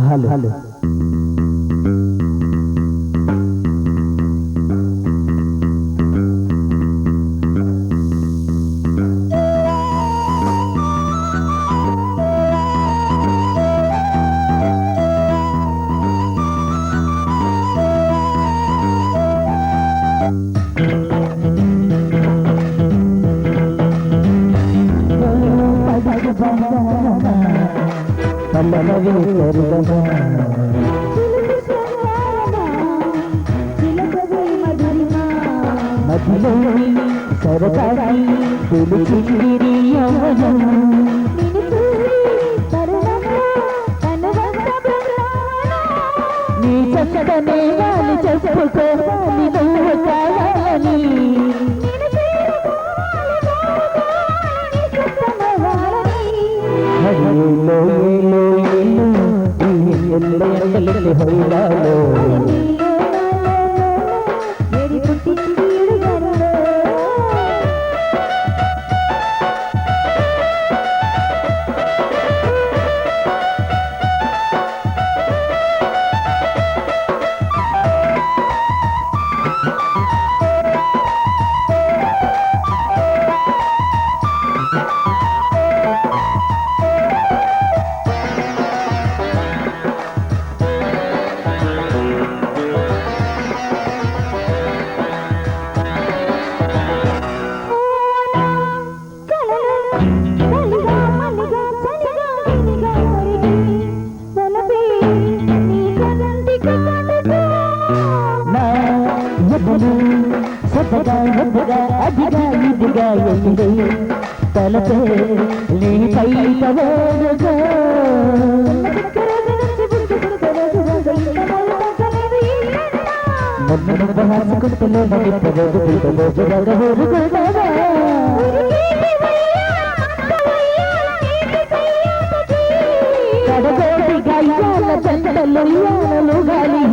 Hello నీ చక్కదనే గాలి చెప్పుకోవాలి నువ్వు కావాలని హైలాలో అదిగా ఇదిగా ఎల్లి తలపే నీ పైట వేడుగా మొన్న హాసుకుంటలో కడగోటి గాయాల చందలు గాలి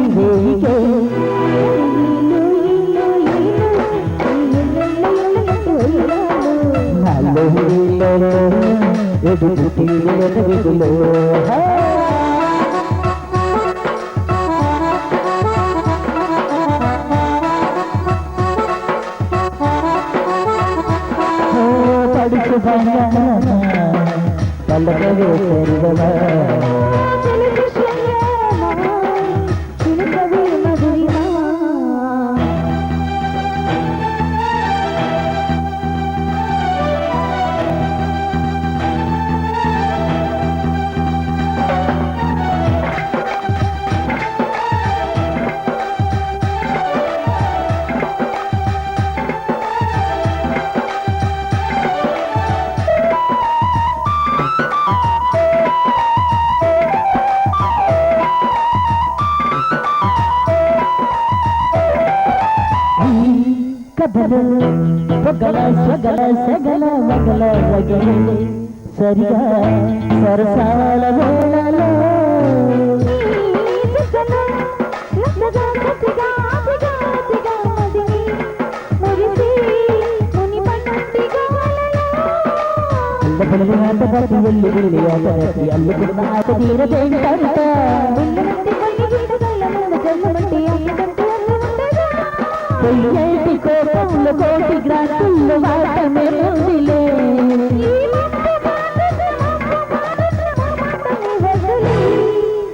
పడుచు పల్లకవే సరిగమా పొగల సగల సగల వగల వగలే సరిగా సరసాల వేళలో వెళ్ళి వెళ్ళి ఆటకి అల్లుకున్న ఆట తీరదేంటంట కోపంలో కోటి గ్రాసుల్లో వాటమే ఉందిలే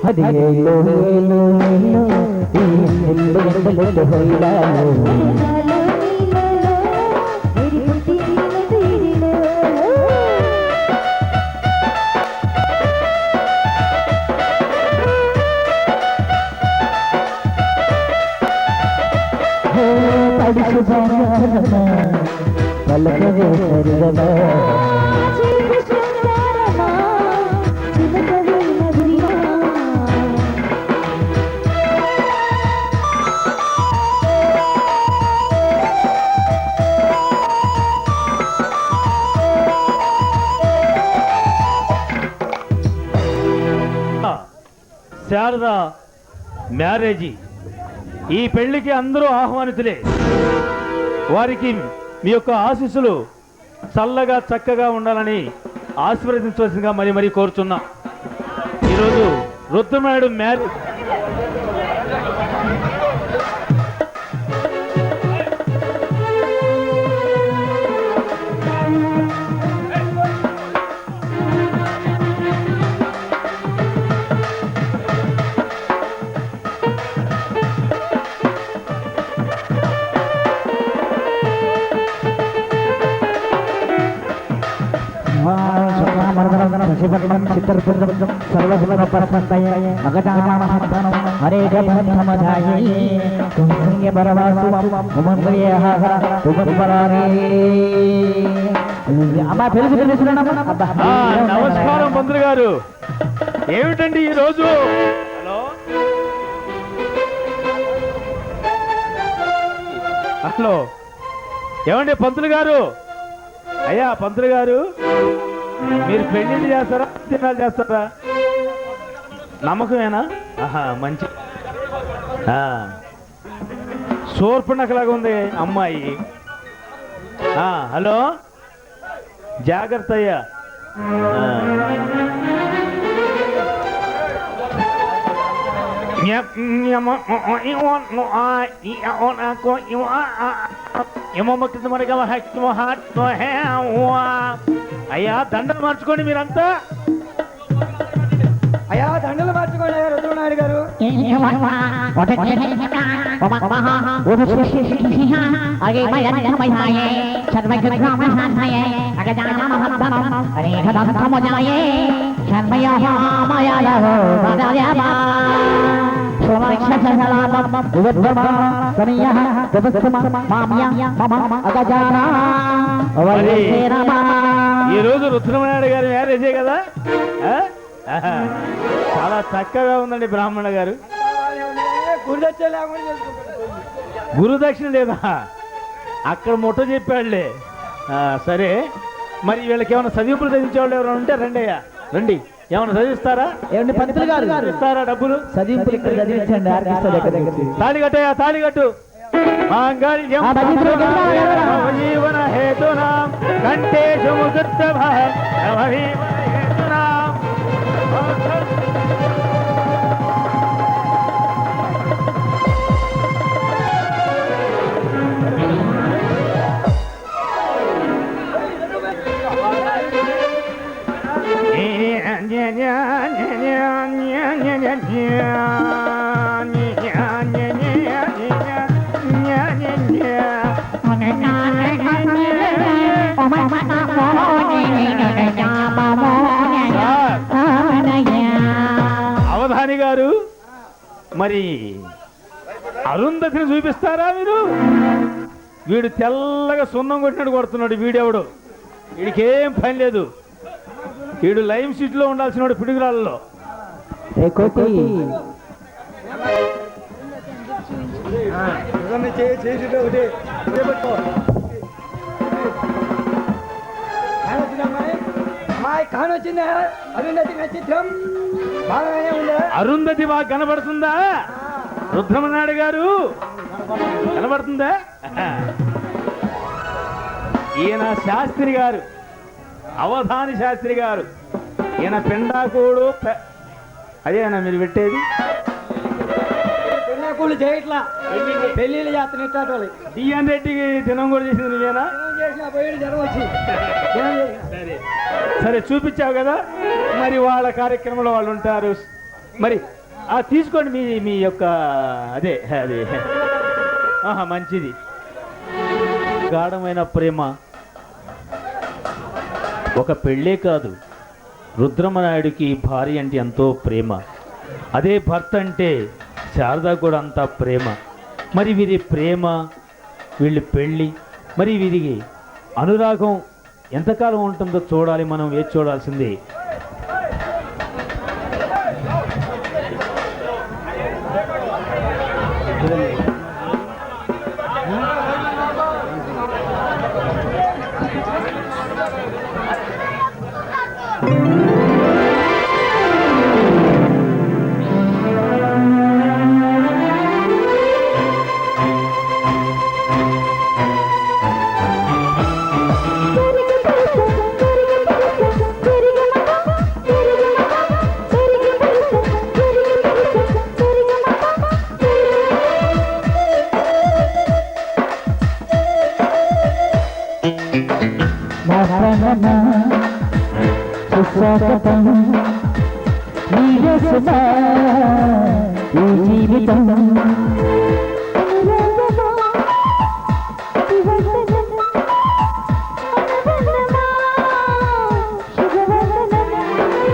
అది పల్లకవే సరిగమా శారద మ్యారేజీ ఈ పెళ్లికి అందరూ ఆహ్వానితులే. వారికి మీ యొక్క ఆశీస్సులు చల్లగా చక్కగా ఉండాలని ఆశీర్వదించవలసిందిగా మరి కోరుచున్నా. ఈరోజు రుద్రమనాయుడు మ్యారేజ్. నమస్కారం మంత్రి గారు. ఏమిటండి ఈ రోజు? హలో హలో, ఏమండి పంతులు గారు? అయ్యా పంతులు గారు, మీరు పెళ్లిళ్ళు చేస్తారా, తినాలు చేస్తారా? నమ్మకమేనా? ఆహా, మంచి. శూర్పణఖలాగా ఉంది అమ్మాయి. హలో, జాగ్రత్త అయ్యా. అయ్యా దండలు మార్చుకోండి మీరంతా. అయ్యా దండలు మార్చుకోండి రుద్రమనాయుడు గారు. ఈ రోజు రుద్రమనాయుడు గారి మ్యారేజే కదా? చాలా చక్కగా ఉందండి బ్రాహ్మణ గారు. గురుదక్షిణ లేదా? అక్కడ ముట్ట చెప్పాడులే. సరే, మరి వీళ్ళకి ఏమైనా చదివింపులు చదివించేవాళ్ళు ఎవరైనా ఉంటే రండి అయ్యా, రండి. ఏమైనా చదివిస్తారా? ఏమండి పంతులు గారు ఇస్తారా డబ్బులు? చదివింపులు ఇక్కడ చదివించండి. తాళి కట్టయ్యా, తాళి కట్టు. జీవన హేతునా కంటే అవధాని గారు, మరి అరుంధతిని చూపిస్తారా మీరు? వీడు తెల్లగా సున్నం కొట్టినట్టు కొడుతున్నాడు. వీడెవడు? వీడికేం పని లేదు. వీడు లైమ్ సీట్ లో ఉండాల్సిన వాడు పిడుగురాళ్ళలో. అరుంధతి బాగా కనబడుతుందా రుద్రమనాయుడు గారు? కనబడుతుందా? ఈయన శాస్త్రి గారు, అవధాని శాస్త్రి గారు. ఈయన పిండాకుడు. అదేనా మీరు పెట్టేది? పిండాకుడు చేయట్లా, పెళ్లిళ్ళు చేస్తున్న డిఎన్ రెడ్డికి దినం కూడా చేసింది నువ్వేనా? సరే, చూపించావు కదా. మరి వాళ్ళ కార్యక్రమంలో వాళ్ళు ఉంటారు. మరి తీసుకోండి మీ యొక్క అదే మంచిది. గాఢమైన ప్రేమ ఒక పెళ్ళే కాదు, రుద్రమనాయుడికి భార్య అంటే ఎంతో ప్రేమ. అదే భర్త అంటే శారద కూడా అంత ప్రేమ. మరి వీరి ప్రేమ, వీళ్ళ పెళ్ళి, మరి వీరికి అనురాగం ఎంతకాలం ఉంటుందో చూడాలి. మనం వేచి చూడాల్సిందే. ప్రణమా సుస్వాగతం నీవే సుమా ఈ జీవితం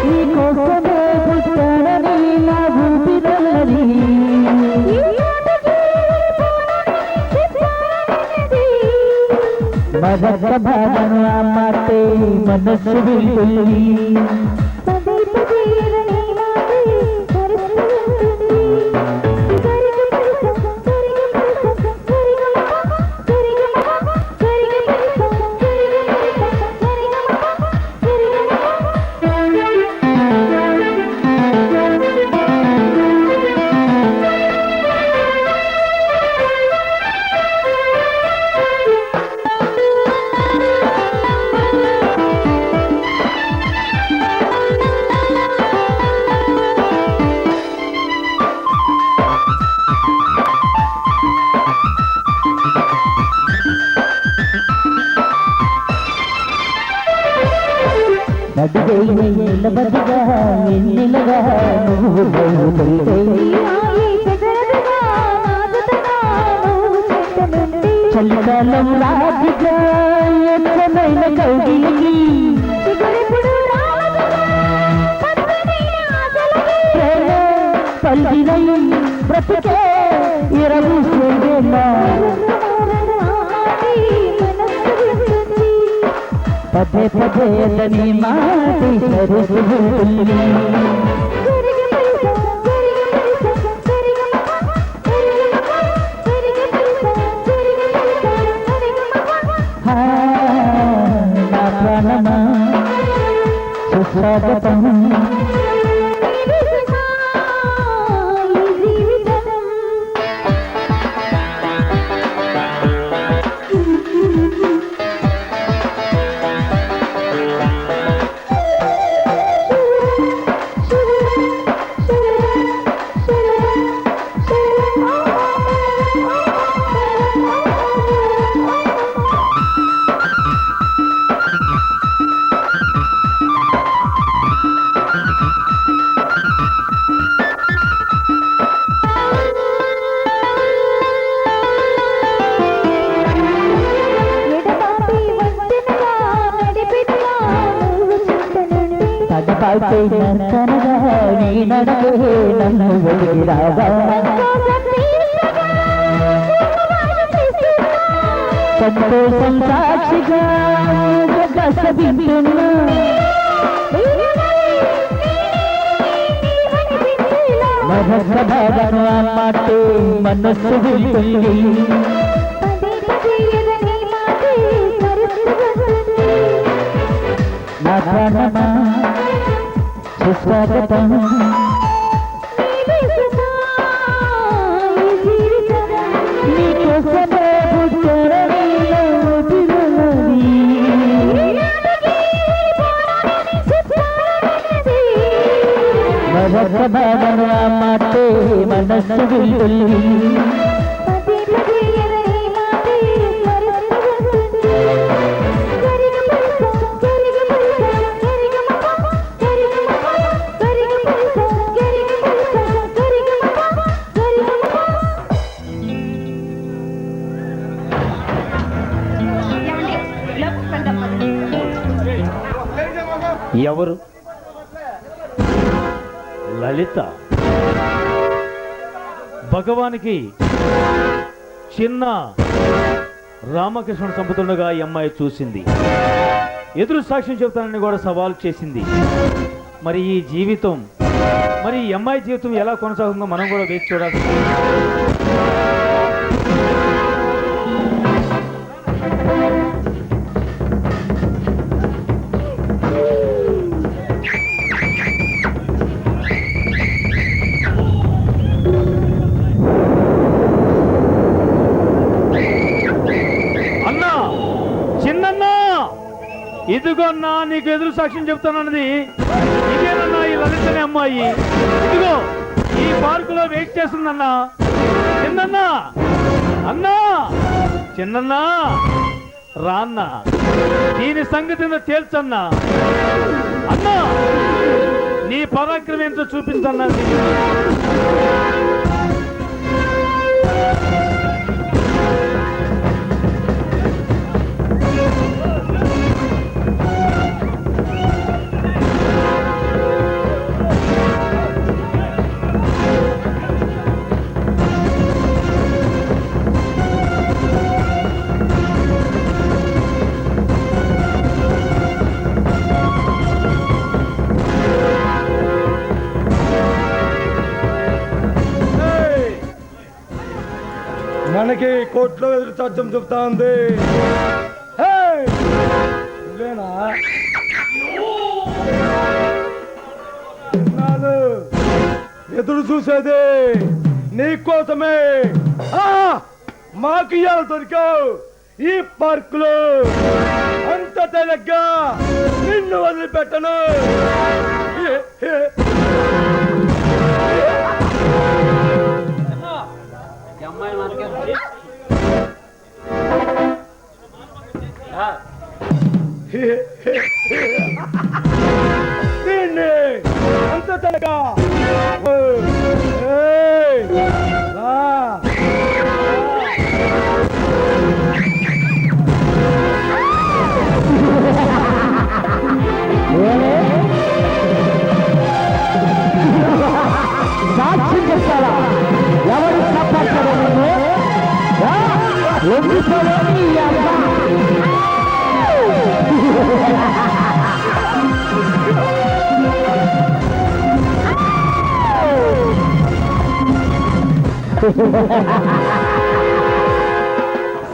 నీ కోసమే పుట్టానని నా ఊపిరన్నది మదక భావన మాటే మనసు విల్లి నిలబడిగా నిన్నగా చలికాలం రాజుగా ఎత్తమైన కౌగిలికి పల్లినై బ్రతుకే ఇరవు పదే పదే అతని మాటి సరిసుల్లి నా ప్రాణమా సుస్వాగతం నీ నడకే నన్ను వెలిగిరాగా సంతోషం సాక్షిగా గసబిందున్నా మధుర భావన మాటే మనస్సు విల్లి నా ప్రాణమా సుస్వాగతం నీకోసమే పుట్టానని నా ఊపిరన్నది మధుర భావన మాటే మనస్సు విల్లి ఎవరు? లలిత. భగవానికి చిన్న రామకృష్ణుడు చంపుతుండగా ఈ అమ్మాయి చూసింది. ఎదురు సాక్ష్యం చెబుతానని కూడా సవాల్ చేసింది. మరి ఈ జీవితం, మరి ఈ అమ్మాయి జీవితం ఎలా కొనసాగుతుందో మనం కూడా వేచి చూడాలి. ఇదిగోన్నా నీకు ఎదురు సాక్ష్యం చెప్తానన్నది ఇదేనన్నా ఈ లలితనే అమ్మాయి. ఇదిగో ఈ పార్కులో వెయిట్ చేస్తుందన్నా. చిన్నన్నా, అన్నా, చిన్నన్నా, రాన్నా. దీని సంగతి తేల్చన్నా. అన్నా, నీ పరాక్రమం ఎంతో చూపించన్నా. మనకి కోర్టులో ఎదురు సాక్ష్యం చెప్తా ఉంది. నువ్వేనా? ఎదురు చూసేది నీకోసమే. మాకు ఇవాళ దొరికావు ఈ పార్కులో. అంత తేలిగ్గా నిన్ను వదిలిపెట్టను. దీన్ని అంత తేలిగ్గా సాక్షి చెప్తారా? ఎవరు తప్పచ్చడం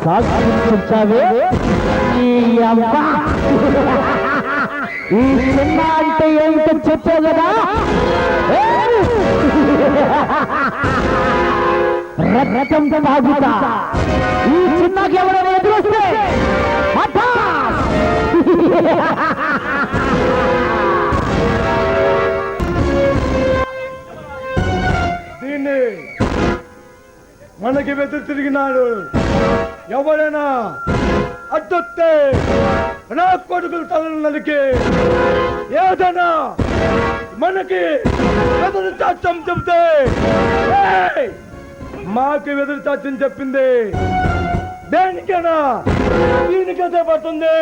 సాక్షించావే ఈ చిన్న అంటే ఏంటో చెప్పావు కదా. రథం తాగుతా. ఈ చిన్నకి ఎవరైనా ఎదురొస్తే దీన్ని మనకి వెతురు తిరిగినాడు ఎవరైనా అడ్డొస్తే నా కొడుకులు తలను నరికి ఏదైనా మనకి వెదురు చాచం చెబితే మాకు వెదురు చాచం చెప్పింది దేనికైనా దీనికైతే పడుతుంది.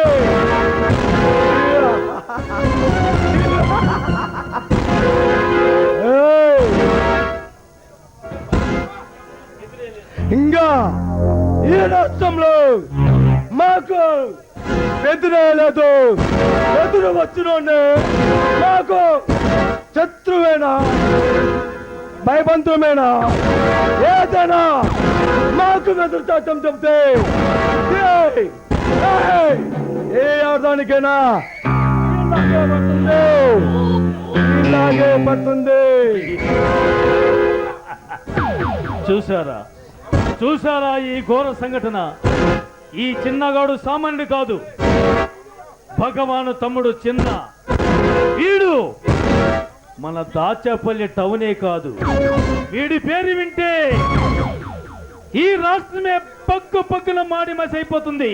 ఇంకా ఈ రాష్ట్రంలో మాకు ఎదురే లేదు. ఎదురు వచ్చినోండి మాకు శత్రువేనా భయబంతుమేనా ఏదైనా మాకు ఎదురు చాటం చెప్తే ఏ ఆడదానికైనా ఇలాగే పడుతుంది. చూసారా చూసారా ఈ ఘోర సంఘటన? ఈ చిన్నగాడు సామాన్యుడు కాదు, భగవాను తమ్ముడు చిన్న. వీడు మన దాచేపల్లి టౌనే కాదు, వీడి పేరు వింటే ఈ రాష్ట్రమే పగ్గున మాడి మసైపోతుంది.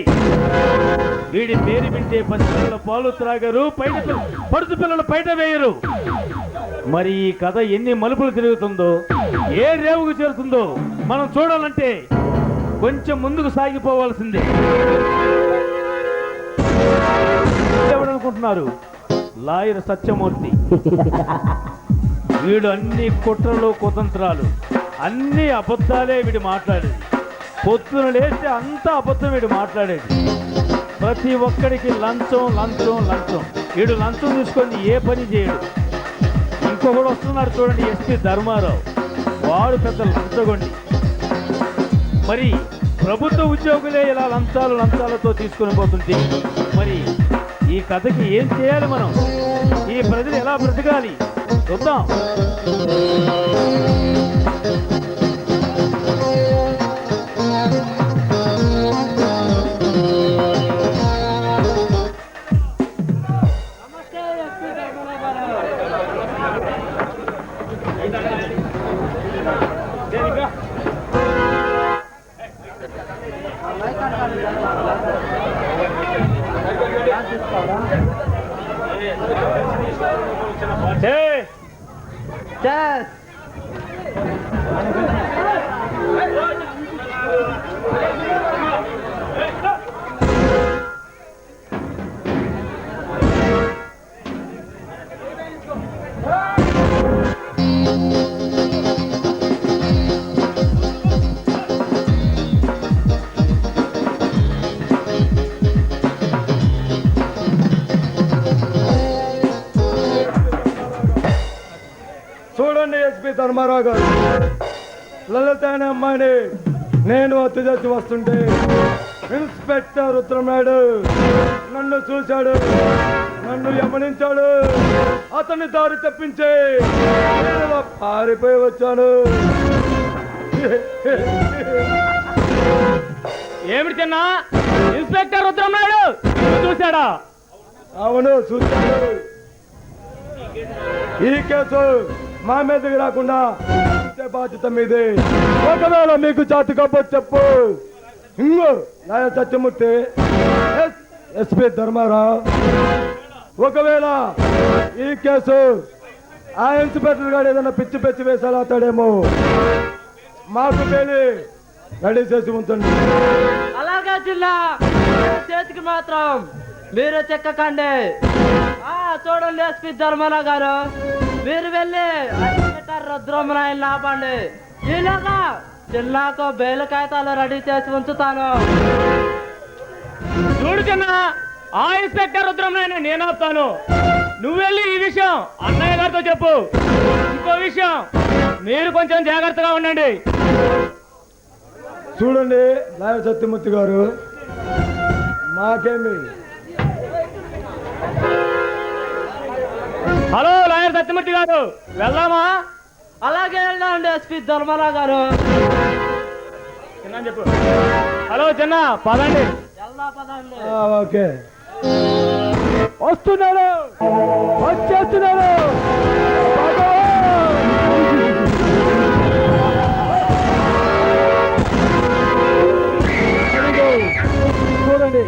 వీడి పేరు వింటే పసిపిల్లల పాలు త్రాగరు, పడుచు పిల్లలు బయట వేయరు. మరి ఈ కథ ఎన్ని మలుపులు తిరుగుతుందో, ఏ రేవుకు చేరుతుందో మనం చూడాలంటే కొంచెం ముందుకు సాగిపోవాల్సిందే. ఎవరనుకుంటున్నారు? లాయర్ సత్యమూర్తి. వీడు అన్ని కుట్రలు కుతంత్రాలు, అన్ని అబద్ధాలే వీడు మాట్లాడేది. పొద్దున లేస్తే అంతా అబద్ధం వీడు మాట్లాడేది. ప్రతి ఒక్కడికి లంచం లంచం లంచం. వీడు లంచం తీసుకొని ఏ పని చేయడు. ఇంకొకడు వస్తున్నాడు చూడండి, ఎస్పీ ధర్మారావు. వాడు పెద్ద లంచగొండి. మరి ప్రభుత్వ ఉద్యోగులే ఇలా లంచాలతో తీసుకుని పోతుంటే మరి ఈ కథకి ఏం చేయాలి మనం? ఈ ప్రజలు ఎలా బ్రతకాలి చూద్దాం. చూడండి ఎస్పీ ధర్మారావు గారు, లలిత అనే అమ్మాయిని నేను హత్య చేసి వస్తుంటే ఇన్స్పెక్టర్ రుద్రనాయుడు నన్ను చూశాడు, నన్ను యమనించాడు. అతన్ని దారి తప్పించి నేను ఇలా పారిపోయి వచ్చాను. ఏమిటి చిన్నా? ఇన్స్పెక్టర్ రుద్రనాయుడు చూశాడా? అవును, చూశాడు. ఈ కేసు మా మీదకి రాకుండా ఉంచే బాధ్యత మీదే. ఒకవేళ మీకు జాతి కప్పొచ్చు చెప్పు. ఇంకో నాయ సత్యమూర్తి, ఎస్పీ ధర్మారావు, ఒకవేళ ఈ కేసు ఆ ఇన్స్పెక్టర్ గారు ఏదైనా పిచ్చి పిచ్చి వేసాడేమో, మాకు పేలి రెడీ చేసి ఉంచండి. అలాగే జిల్లా చేతికి మాత్రం మీరు చెక్కకండి. చూడండి ఎస్పీ ధర్మారావు గారు, మీరు వెళ్ళి రుద్రమనాయుడు ఆపండి. ఈలోగా జిల్లాకు బెయిల్ కాగితాలు రెడీ చేసి ఉంచుతాను. చూడు చిన్న, ఆ ఇన్స్పెక్టర్ రుద్రమనాయుడు నేను ఆపుతాను. నువ్వు వెళ్ళి ఈ విషయం అన్నయ్య గారితో చెప్పు. ఇంకో విషయం, మీరు కొంచెం జాగ్రత్తగా ఉండండి. చూడండి నాయ సత్యమూర్తి గారు, మాకేమి. హలో లాయర్ సత్యమూర్తి గారు, వెళ్దామా? అలాగే వెళ్ళండి ఎస్పీ ధర్మారావు గారు. చిన్న చెప్పు. హలో చిన్న, పదండి. ఓకే, వస్తున్నాడు, వచ్చేస్తున్నాడు. చూడండి,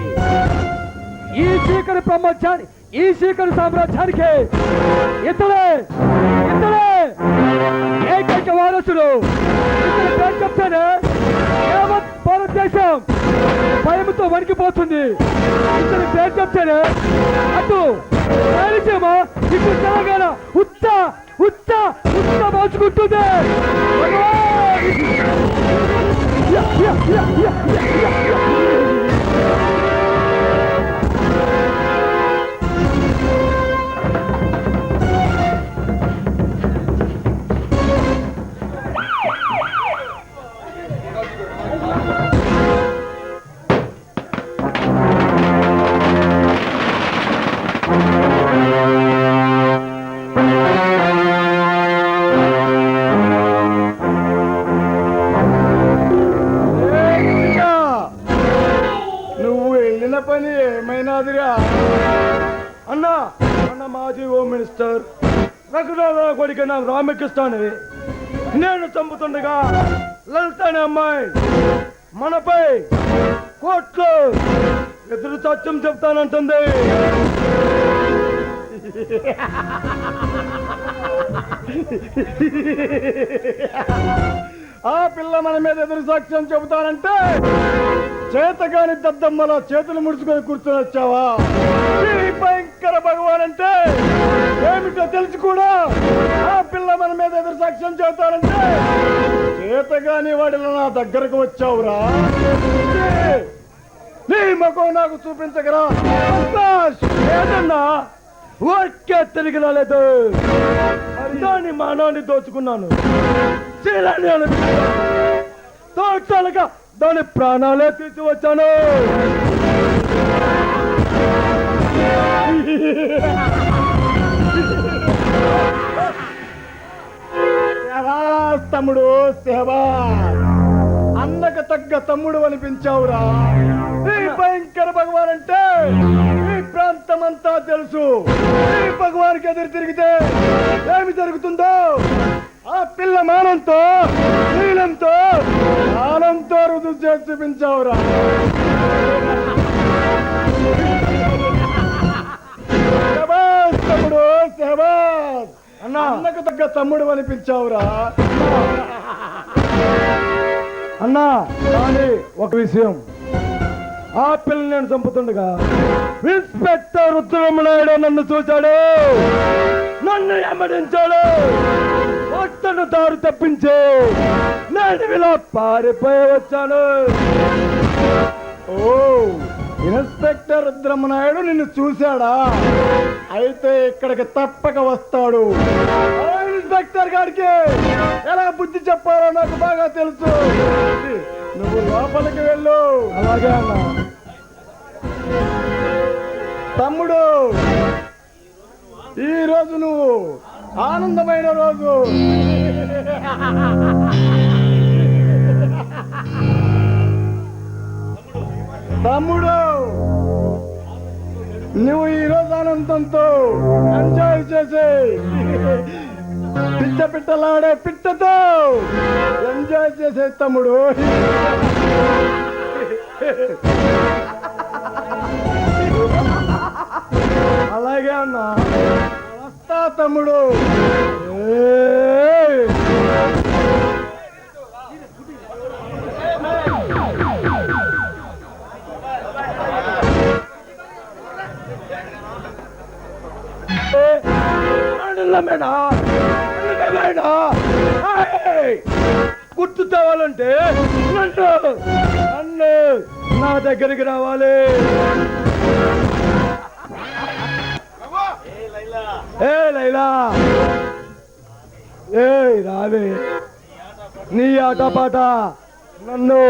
ఈ చీకటి ప్రపంచాన్ని, ఈ చీకటి సామ్రాజ్యానికి ఇతడే ఏకైక వారసుడు. ఇతని పేరు చెప్తేనే యావత్ భారతదేశం భయంతో వణికిపోతుంది. ఇతని పేరు చెప్తేనే అటు రాయలసీమ, ఇటు తెలంగాణ ఉత్త మార్చుకుంటుంది. పని ఏమైనాదిరా అన్నా? అన్న మాజీ హోమ్ మినిస్టర్ రఘునాథ కొడుకు నా రామకృష్ణని నేను చంపుతుండగా లలిత అనే అమ్మాయి మనపై కోర్టులో ఎదురు సత్యం చెప్తానంటుంది. ఆ పిల్ల మన మీద ఎదురు సాక్ష్యం చెబుతానంటే చేతగాని దద్దమ్మల చేతులు ముడుచుకొని కూర్చొని వచ్చావా? భయంకర భగవాన్ అంటే ఏమిటో తెలుసు కూడా ఆ పిల్ల మన మీద ఎదురు సాక్ష్యం చెబుతానంటే చేతగాని వాడిలో నా దగ్గరకు వచ్చావురా. నీ ముఖం నాకు చూపించగరా? ఏదన్నా ఓకే తిరిగి రాలేదు. దాని మానవాన్ని దోచుకున్నాను. తోచాలుగా దాని ప్రాణాలే తీసి వచ్చాను. తమ్ముడు సేవా, అన్నకు తగ్గ తమ్ముడు అనిపించావురా. ఈ భయంకర భగవాన్ అంటే ఈ ప్రాంతం అంతా తెలుసు. ఈ భగవానికి ఎదురు తిరిగితే ఏమి జరుగుతుందో ఆ పిల్ల మానంతో నీలంతో ఆనంతో రుజువు చేసి చూపించావురా. అన్నకు తగ్గ తమ్ముడు అని పిలిచావురా అన్నా. కానీ ఒక విషయం, ఆ పిల్లని నేను చంపుతుండగా ఇన్స్పెక్టర్ రుద్రమనాయుడు నన్ను చూశాడు, నన్ను ఎమ్మడించాడు. ఒట్టను దారి తప్పించి నేను ఇలా పారిపోయి వచ్చాను. ఓ, ఇన్స్పెక్టర్ రుద్రమనాయుడు నిన్ను చూశాడా? అయితే ఇక్కడికి తప్పక వస్తాడు. ఆ ఇన్స్పెక్టర్ గారికి ఎలా బుద్ధి చెప్పాలో నాకు బాగా తెలుసు. నువ్వు లోపలికి వెళ్ళు. అలాగే అన్న. తమ్ముడు, ఈ రోజు నువ్వు ఆనందమైన రోజు. తమ్ముడు, నువ్వు ఈ రోజు ఆనందంతో ఎంజాయ్ చేసి పిట్ట పిట్టలాడే పిట్టతో ఎంజాయ్ చేసే తమ్ముడు. అలాగే అన్నా, వస్తా తమ్ముడు. గుర్తు తేవాలంటే నన్ను నా దగ్గరికి రావాలి. ఏ లైలా, ఏ రావే, నీ ఆట పాట నన్ను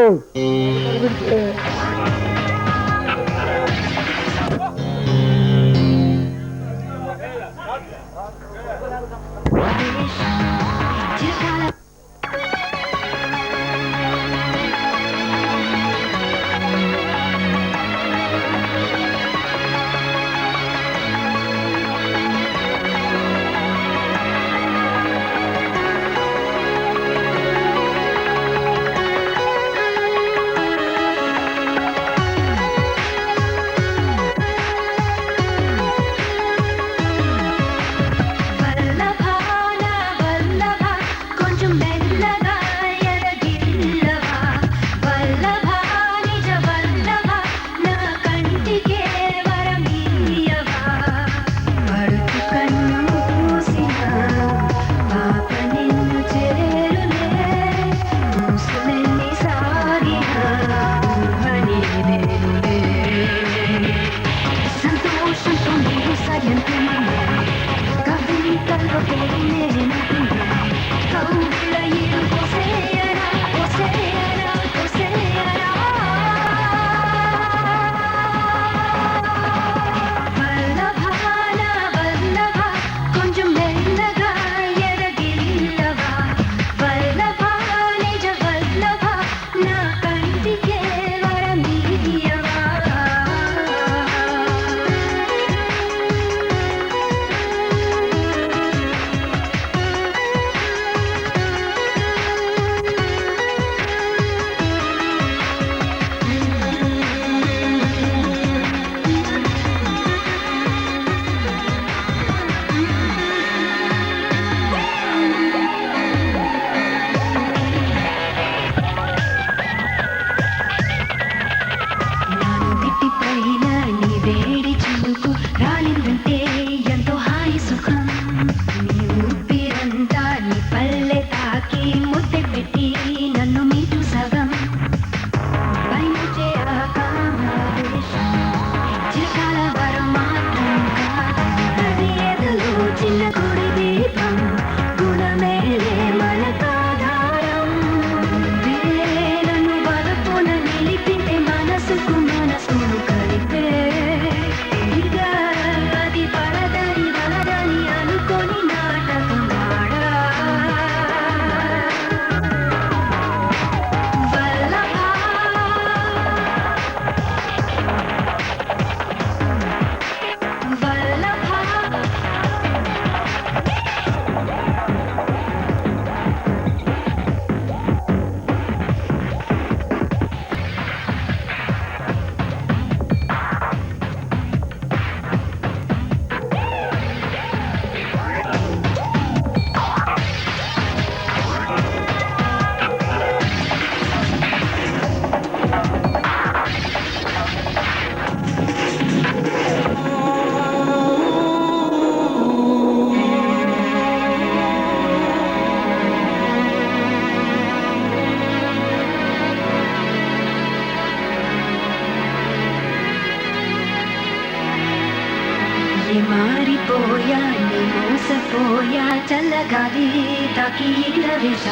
మోసపోయా నీ మోసపోయా చల్లగాలి తాకిన విష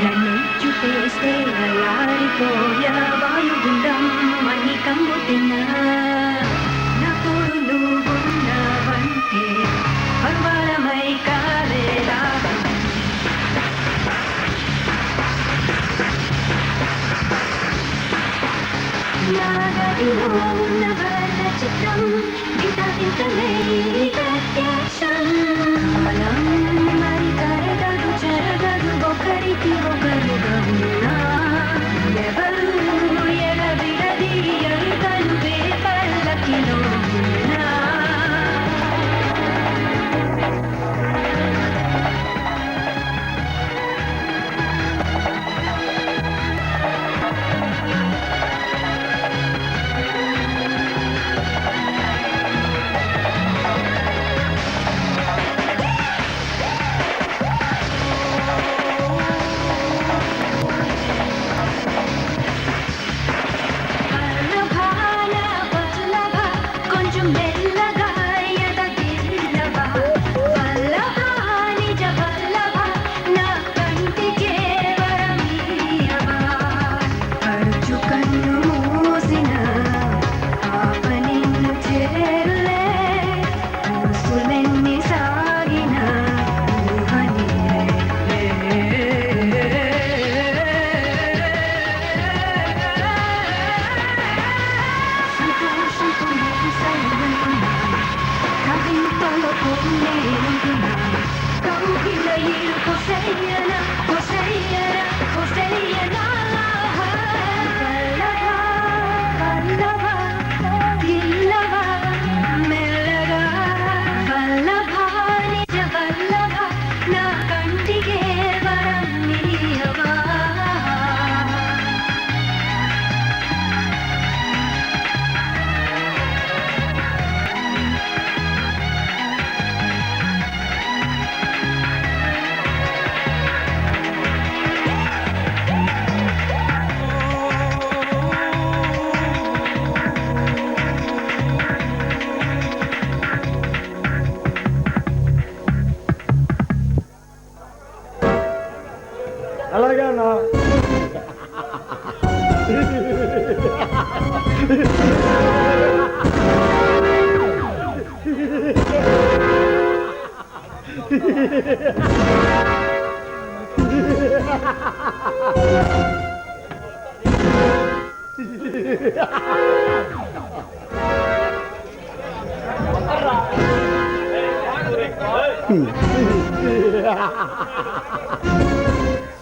నన్ను చుట్టేస్తే అల్లాడిపోయా వాయుగుండం మన్ని కమ్ము తిన్నా నాకు నువ్వున్నావంటే పర్వాలమై కాలేదా నాగదిలో ఉన్న వర్ణ చిత్రం వితరించలే ప్రత్యక్షం బలం మరి కరగదు చెరగదు ఒకరికి ఒకరుగా ఉన్నా ఎవరు ఎడబిడది ఎరుకలు పల్లకిలో ఉన్నా అలాగే అన్నా.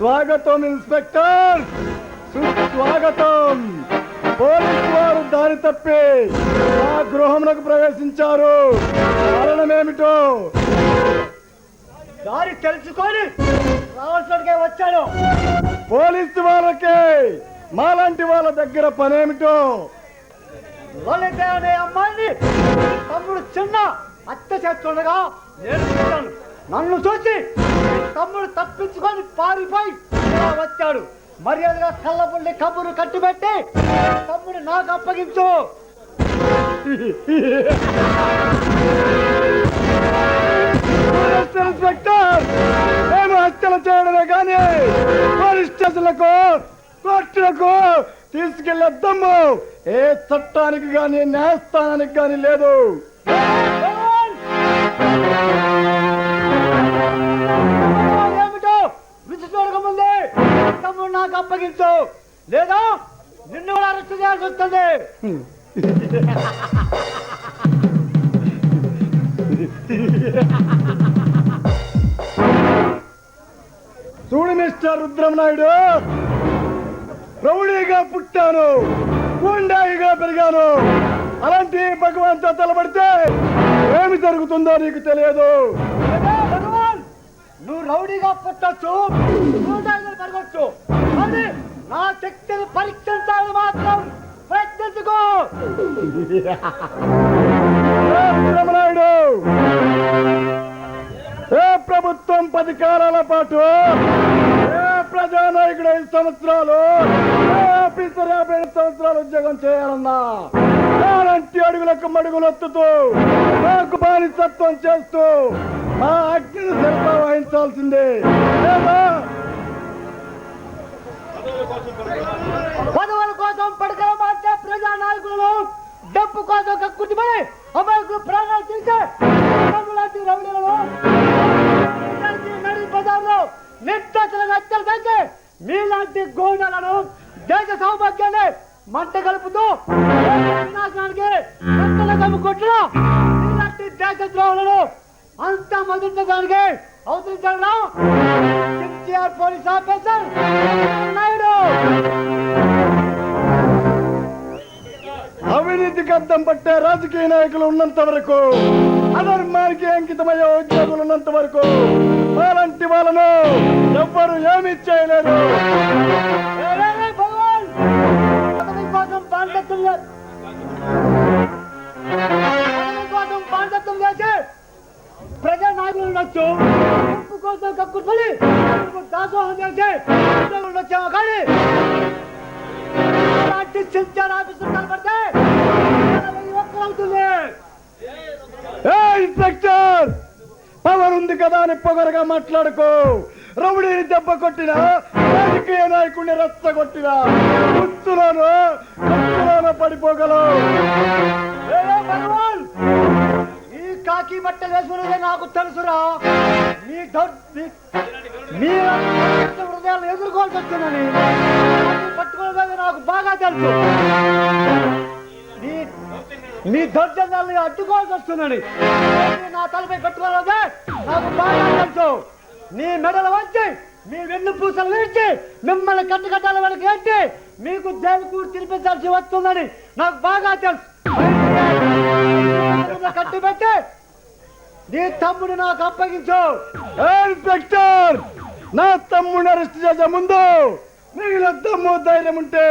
స్వాగతం ఇన్స్పెక్టర్, సుస్వాగతం. పోలీసు వారు దారి తప్పి మా గృహంలోకి ప్రవేశించారు. కారణమేమిటో దారి తెలుసుకొని రావాల్సినట్టుగా వచ్చాను. పోలీసు వాళ్ళకి మాలాంటి వాళ్ళ దగ్గర పనేమిటో? లలిత అనే అమ్మాయిని తమ్ముడు చిన్న హత్య చేస్తుండగా నేను చూశాను. నన్ను చూసి తమ్ముడు తప్పించుకొని పారిపోయి ఇలా వచ్చాడు. మర్యాదగా కళ్ళబుల్లి కబురు కట్టుబెట్టి తమ్ముడు నాకు అప్పగించు. ఇన్స్పెక్టర్, మేము హత్యలు చేయడమే కానీ పోలీస్ స్టేషన్లకు కోర్టులకు తీసుకెళ్ళొద్దాము. ఏ చట్టానికి కానీ న్యాయస్థానానికి కానీ లేదు. ఏమిటో రుచి చూడకముందే తమ్ముడు నాకు అప్పగించు, లేదా నిన్ను కూడా అరెస్ట్ చేయాల్సి వస్తుంది. చూడు మిస్టర్ రుద్రమనాయుడు, రౌడీగా పుట్టాను, గుండాయిగా పెరిగాను. అలాంటి భగవాన్తో తలబడితే ఏమి జరుగుతుందో నీకు తెలియదు. భగవాన్, నువ్వు రౌడీగా పుట్టొచ్చు, పెరగొచ్చు, కానీ నా శక్తిని పరీక్షించాలని మాత్రం ప్రయత్నించుకో. రుద్రమనాయుడు, ఏ ప్రభుత్వం 10 కాలాల పాటు, ఏ ప్రజానాయకుడు 5 సంవత్సరాలు, ఏ ఆఫీసర్ 50 సంవత్సరాలు ఉద్యోగం చేయాలన్నా అలాంటి మట్టి అడుగులకు మడుగులొత్తుతూ నాకు బానిసత్వం చేస్తూ మా అగ్నిని సరిపా వహించాల్సిందే. పదవుల కోసం పడకల మార్చే ప్రజా నాయకులను డబ్బు కోసం కక్కుర్తిపడి అమాయకులు ప్రాణాలు తీసే లాంటి రౌడీలను నడి బజార్లో నిర్దాక్షిణంగా హత్యలు చేసి మీలాంటి గోండాలను దేశ సౌభాగ్యాన్ని మంట కలుపుతూ వినాశనానికి కొట్టిన మీలాంటి దేశ ద్రోహులను అంత మొదటిదానికి అవతరించడం పోలీస్ ఆఫీసర్ నాయుడు. అవినీతికి అద్దం పట్టే రాజకీయ నాయకులు ఉన్నంత వరకు, అధర్మానికి అంకితమయ్యే ఉద్యోగులు ఉన్నంత వరకు అలాంటి వాళ్ళను ఎవ్వరు ఏమీ చేయలేరు. భగవాన్ కోసం బాంధత్వం చేసి ప్రజా నాయకులు ఉండొచ్చు, డబ్బు కోసం కక్కుర్పడి దాసోహం చేసి ఉండొచ్చాము. కానీ అలాంటి సిన్సియర్ ఆఫీసర్ కనబడితే ఒక్కరవుతుంది. ఇన్స్పెక్టర్, పవర్ ఉంది కదా అని పొగరగా మాట్లాడుకో. రౌడీని దెబ్బ కొట్టినా, రాజకీయ నాయకుడిని రెచ్చగొట్టినా గుర్తులోనూ పడిపోగలవు. భగవాన్, ఈ కాకి బట్టలు వేసుకునేదే నాకు తెలుసురా. మీ హృదయాలు ఎదుర్కోవాల్సి వస్తుందని పట్టుకునేదే నాకు బాగా తెలుసు. మీ దౌర్జన్యాన్ని అడ్డుకోవాల్సి వస్తుందని నా తలపై పెట్టుకోవాలదే నాకు బాగా తెలుసు. నీ మెడలు వంచి, మీ వెన్ను పూసలు విరిచి, మిమ్మల్ని కట్టుకట్టాల వాళ్ళకి ఏంటి మీకు దేవుడు తినిపించాల్సి వస్తుందని నాకు బాగా తెలుసు. కట్టి పెట్టి నీ తమ్ముడు నాకు అప్పగించు. ఇన్స్పెక్టర్, నా తమ్ముడిని అరెస్ట్ చేసే ముందు మిగిలిన దమ్ము ధైర్యం ఉంటే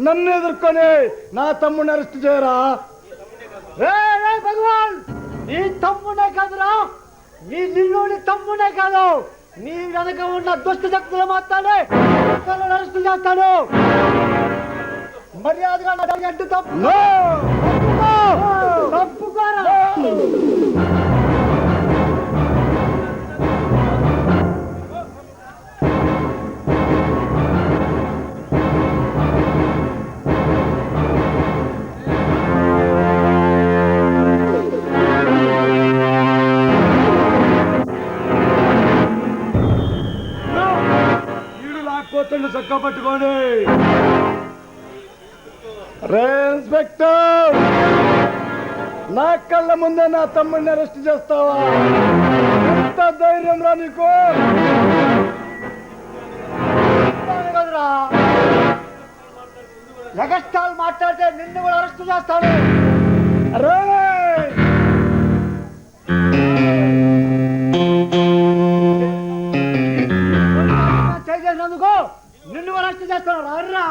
నన్ను ఎదుర్కొని నా తమ్ముడిని అరెస్ట్ చేయరా. భగవాన్, నీ తమ్ముడే కాదురా, నిన్నుడి తమ్ముడే కాదు, నీ వెనక ఉన్న దుష్ట శక్తులు మాత్రమే అరెస్ట్ చేస్తాడు. మర్యాదగా అడ్డు తప్పుకోరా. పోతుండు చక్క పట్టుకోండి. ఇన్స్పెక్టర్, నా కళ్ళ ముందే నా తమ్ముడిని అరెస్ట్ చేస్తావా? ఎంత ధైర్యం రా నీకు? కదరా, ఎగస్టాల్ మాట్లాడితే నిన్ను కూడా అరెస్ట్ చేస్తాడు. చేసినందుకు నిన్ను కూడా అరెస్ట్ చేస్తాడు. అర్రా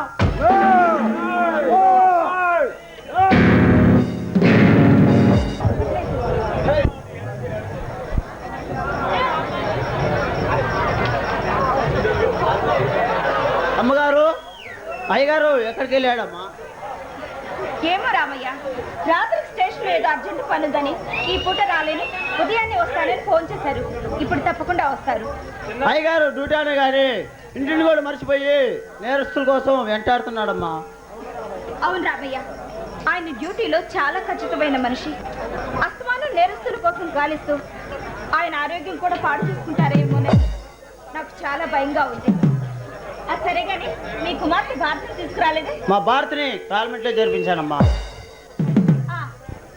అమ్మగారు, అయ్యగారు ఎక్కడికి వెళ్ళాడమ్మా? ఏమో రామయ్య, రాత్రి స్టేషన్ ఏదో అర్జెంట్ పనుందని ఈ పూట రాలేని, ఉదయాన్నే వస్తానని ఫోన్ చేశారు. ఇప్పుడు తప్పకుండా వస్తారు. అయ్యగారు డ్యూటీ అనే గాని ఇంటిని కూడా మర్చిపోయి నేరస్తుల కోసం వెంటాడుతున్నాడమ్మా. అవును రామయ్య, ఆయన డ్యూటీలో చాలా ఖచ్చితమైన మనిషి. అస్తమానం నేరస్తుల కోసం గాలిస్తూ ఆయన ఆరోగ్యం కూడా పాడు చేసుకుంటారేమోనే నాకు చాలా భయంగా ఉంది. సరే గాని మీ కుమార్తె భారతిని తీసుకురాలేదు? మా భారతిని కాన్వెంట్ లో చేర్పించానమ్మా.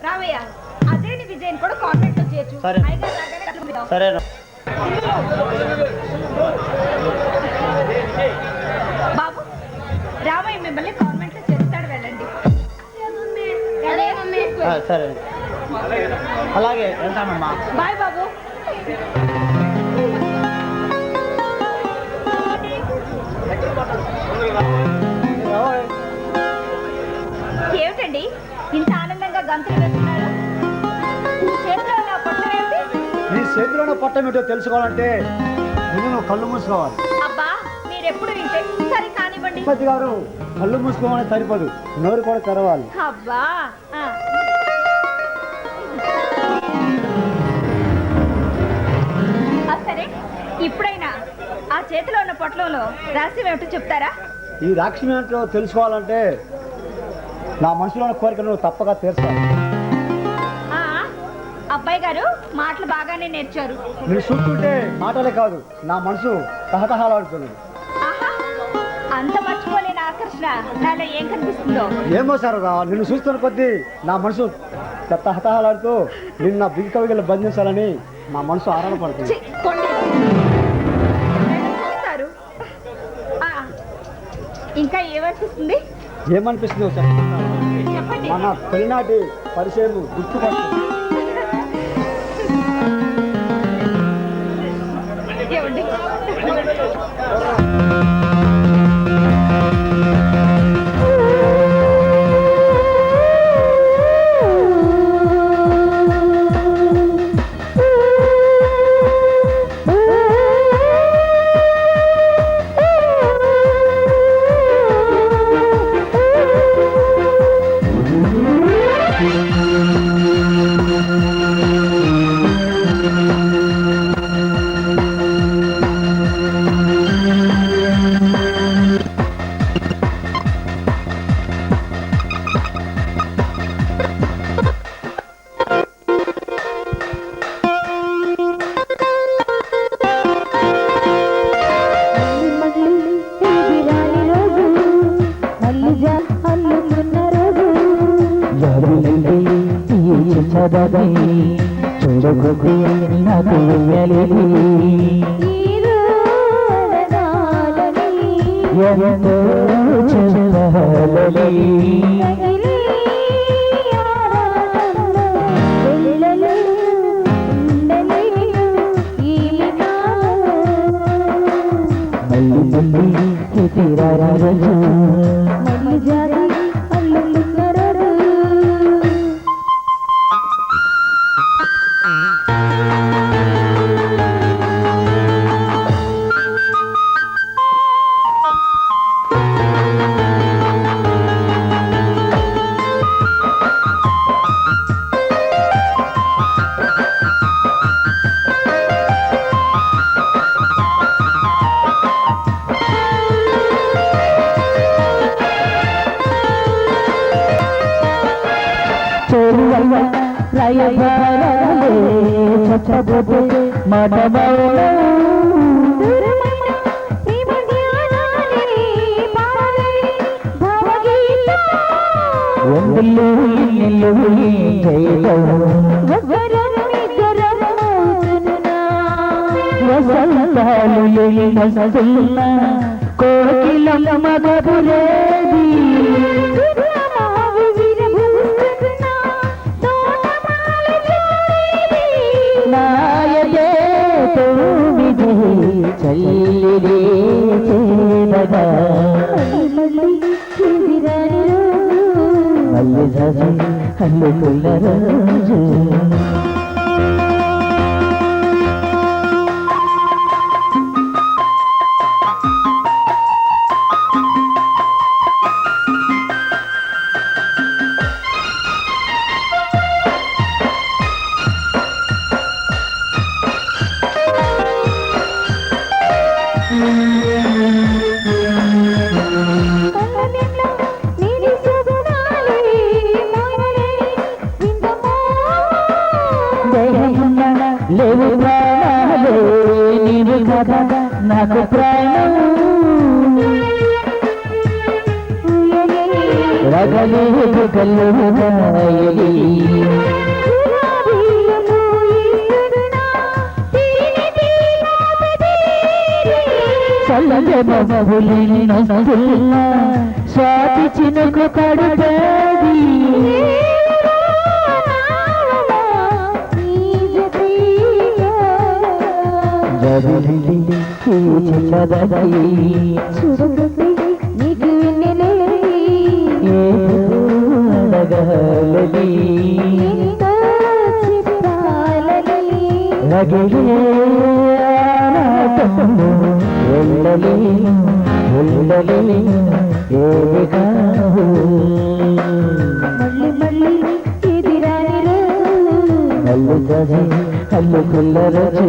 రామయ్య, అదేని విజయన్ కూడా కాన్వెంట్ లో చేర్చు. సరే. సరేనా బాబు, రామయ్య మిమ్మల్ని కాన్వెంట్ లో చేర్చుతాడు, వెళ్ళండి. సరే, అలాగే వెళ్తానమ్మా. బాయ్ బాబు. ఏమిటండి ఇంత ఆనందంగా గంతులు వేస్తున్నారు? చేతిలో ఉన్న పట్టం ఏమిటి? నీ చేతిలో ఉన్న పట్టం ఏంటో తెలుసుకోవాలంటే ముందు నువ్వు కళ్ళు మూసుకోవాలి. అబ్బా, మీరెప్పుడు వింటే సరే కానివ్వండి. గారు, కళ్ళు మూసుకోవాలని సరిపదు, నోరు కూడా తెరవాలి. అబ్బా ఇప్పుడైనా ఆ చేతిలో ఉన్న పొట్లంలో రహస్యం ఏమిటో చెప్తారా? ఈ రాక్షమి ఏంటో తెలుసుకోవాలంటే నా మనసులో ఉన్న కోరికను తప్పగా తీర్చాలి. ఆ, అబ్బాయి గారు మాటలు బాగానే నేర్చారు. మీరు చూస్తుంటే మాటలే కాదు, నా మనసు తహతహాలాడుతుంది. ఆహా, అంత మర్చిపోలేని ఆకర్షణ నాలో ఏం కనిపిస్తుందో. ఏమో సరదా, నిన్ను చూస్తున్న కొద్దీ నా మనసు తహతహాలాడుతూ నిన్న బిగి కవిగలు బంధించాలని నా మనసు ఆరాట పడుతుంది. ఛీ, కొండి. చూస్తారు. ఆ, ఇంకా ఏమనిపిస్తుంది? ఏమనిపిస్తుందో చెప్పండి. మన తొలినాటి పరిచయం గుర్తుపడుతుంది. ఏమండి? చూడకు నాకు ఎంతో చెప్పాలి. మళ్ళీ మళ్ళీ తీరారు కోకిల మగబులేది నాయదే తోమిది చల్లిరే చేదగా మళ్ళీ జజి హల్లు కుల్లరాజు లేవు ప్రాణాలే నీవు కదా నాకు ప్రాణం రగలేదు కల్లుగాయలి చల్లగా మబ్బులిని నొస్తున్నా స్వాతి చినుకు కడుపేది నీకు హల్లు కుల్లరచి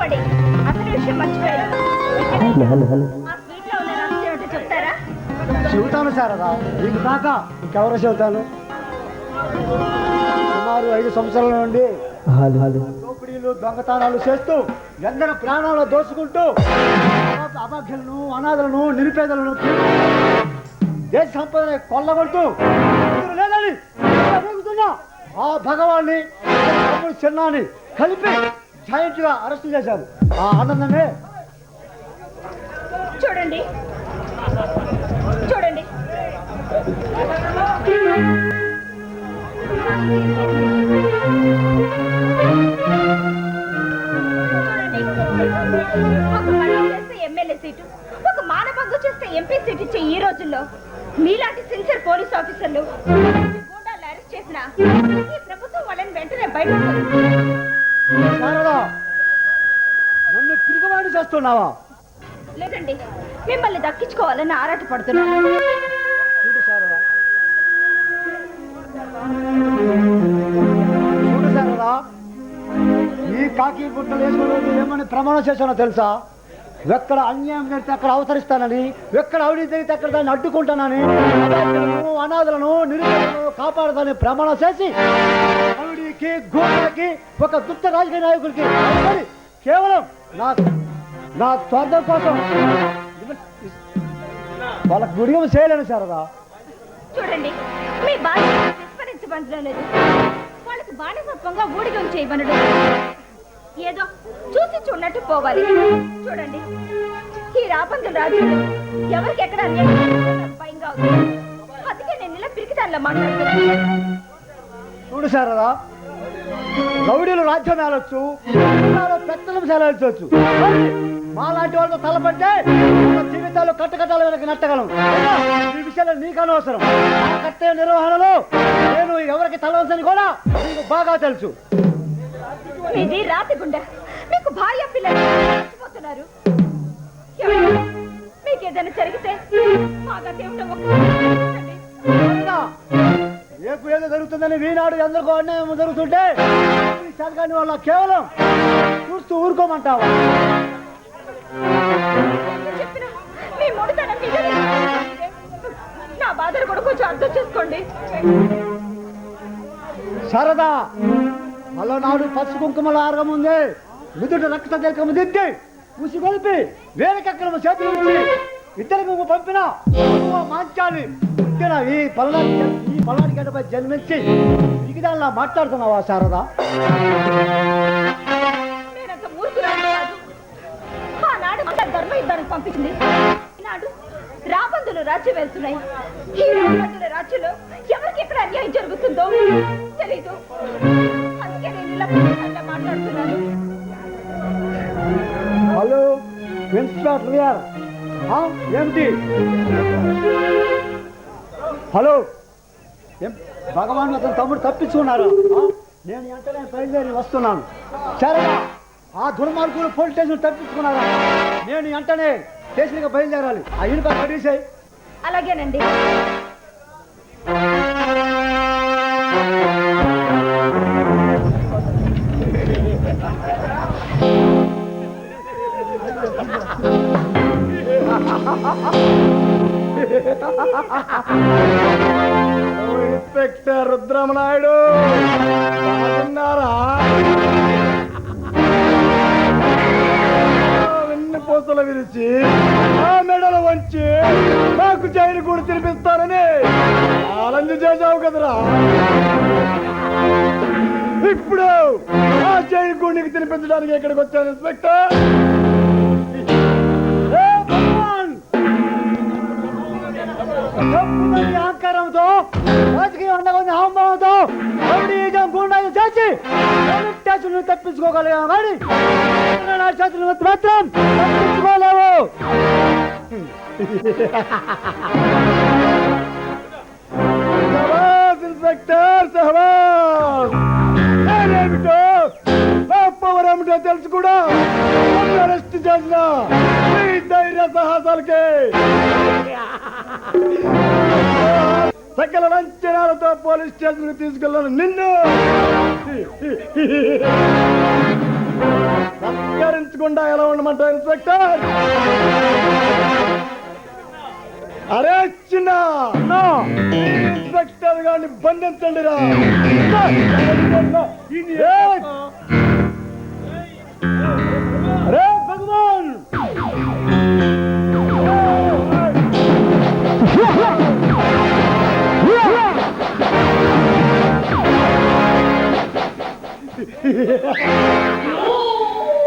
ఆపండి, అసలు విషయం మర్చిపోయారు. ఆ స్వీట్ లో ఉన్న రహస్యం ఏంటో చెప్తారా? చెబుతాను శారదా, నీకు కాక ఇంకెవరో చెబుతాను. సుమారు 5 సంవత్సరాల నుండి దోపిడీలు దొంగతనాలు చేస్తూ ఎందరో ప్రాణాలు దోచుకుంటూ అభాగ్యులను, అనాథలను, నిరుపేదలను దేశ సంపదని కొల్లగొడుతూ లేదని ఆ భగవాన్ని తమ్ముడు చిన్నాని కలిపి జాయింట్ గా అరెస్ట్ చేశారు. ఆ ఆనందమే చూడండి చూడండి, ఒక మరణం చేస్తే ఎమ్మెల్యే సీటు, ఒక మానభంగం చేస్తే ఎంపీ సీట్ ఇచ్చే ఈ రోజుల్లో మీలాంటి సిన్సియర్ పోలీస్ ఆఫీసర్లు గూండాలను అరెస్ట్ చేసిన ఈ ప్రభుత్వం వాళ్ళని వెంటనే బయటకు శారదా, నన్ను తిరుగుబాటు చేస్తున్నావా? లేదండి, మిమ్మల్ని దక్కించుకోవాలని ఆరాటపడుతున్నాను. చూడు శారదా, చూడు శారదా, ఈ కాకి బుట్టలు వేసుకుని ఏమని ప్రమాణం చేశానో తెలుసా? ఎక్కడ అన్యాయం జరిగితే అక్కడ అవతరిస్తానని, ఎక్కడ అవినీతి జరిగితే అక్కడ దాన్ని అడ్డుకుంటానని, అనాథలను, నిరుపేదలను కాపాడతానని ప్రమాణం చేసి అవినీతికి, గోడకి, ఒక దుష్ట రాజకీయ నాయకుడికి కేవలం నా స్వార్థం కోసం వాళ్ళకు గుడిగం చేయలేను శారదా. చూడండి, మీ బాధ్యత విస్మరించబడడం లేదు, వాళ్ళకి బానిసత్వంగా ఊడిగం చేయబడడం ఏదో చూసి చూడనట్టు పోవాలి. చూడండి, ఈ రాబందుల రాజ్యంలో ఎవరికి ఎక్కడ అన్యాయం జరుగుతుందో నాకు భయంగా ఉంది. అందుకే నేను ఇలా పిరికిదానిలా మాట్లాడుతున్నాను. చూడు శారదా, రౌడీలు రాజ్యం ఏలొచ్చు, పెత్తనం సేలవచ్చు, మాలాంటి వాళ్ళతో తలపట్టే మన జీవితాలు కట్టకట్టాల వెనక నట్టగలం. ఈ విషయాలు నీకు అనవసరం. ఆ కర్తవ్య నిర్వహణలో నేను ఎవరికి తలవసని కూడా నీకు బాగా తెలుసు. ఇది రాతి గుండె, మీకు భార్య పిల్లలు చచ్చిపోతున్నారు. మీకు ఏదైనా జరిగితే మా గతి ఏమిటో ఒక్కసారి రేపు ఏదో జరుగుతుందని వీనాడు ఎందరికో అన్యాయం జరుగుతుంటే చదగాని వాళ్ళ కేవలం చూస్తూ ఊరుకోమంటావా? చెప్పిన మీ మొండితనం నిజమే. నా బాధలు కూడా కొంచెం అర్థం చేసుకోండి. శారదా, అలనాడు పసుపు కుంకుమల ఆర్గం ఉంది, నుదుట రక్త దీర్ఘము దిద్ది ఉసి కలిపి వేరకెక్కడము చేతులు ఇచ్చి ఇద్దరికి పంపిన మాంచాన్ని పుట్టిన ఈ పల్నాటి గడ్డపై జన్మించి మిగతాలా మాట్లాడుతున్నావా శారదా? నేనంత మూర్ఖురాలు కాదు. ఆనాడు అంత ధర్మ యుద్ధానికి పంపించింది, ఈనాడు రాబందులు రాజ్యం వెళ్తున్నాయి. ఈ రాబందుల రాజ్యంలో ఎవరికి ఎక్కడ అన్యాయం జరుగుతుందో తెలీదు. అందుకే నేను ఇలా మాట్లాడుతున్నాను. హలో ఇన్స్పెక్టర్ గారు, ఏమిటి? హలో, భగవాన్ అతను తమ్ముడు తప్పించుకున్నారు. నేను వెంటనే బయలుదేరి వస్తున్నాను. సరే, ఆ దుర్మార్గులు పోలీస్ స్టేషన్ తప్పించుకున్నారా? నేను వెంటనే స్టేషన్కి బయలుదేరాలి. ఆ యూనిఫామ్ పడేసాయి. అలాగేనండి. ఇన్స్పెక్టర్ రుద్రమనాయుడు బాగున్నారా? వెన్ను పూసలు విరిచి ఆ మెడలు వంచి నాకు జైలు కూడా తినిపిస్తానని ఆనంద చేశావు కదరా. ఇప్పుడు ఆ జైలు కూడా నీకు తినిపించడానికి ఎక్కడికి వచ్చాను ఇన్స్పెక్టర్? అహంకారంతో, రాజకీయ ఉండగా హాంభావంతో గుండాలు చేసి స్టేషన్ తప్పించుకోగలిగాం కానీ నా చేతులు మాత్రం తప్పించుకోలేవు. ఇన్స్పెక్టర్ సహబాజ్, నేనేమిటో పవర్ ఏమిటో తెలుసు కూడా అరెస్ట్ చేసిన ఈ ధైర్య సాహసాలకి సకల వంచనాలతో పోలీస్ స్టేషన్ తీసుకెళ్ళాను నిన్ను. అలంకరించకుండా ఎలా ఉండమంటావు ఇన్స్పెక్టర్? అరే చిన్న ఇన్స్పెక్టర్ గారిని బంధించండి రా. అరే భగవాన్,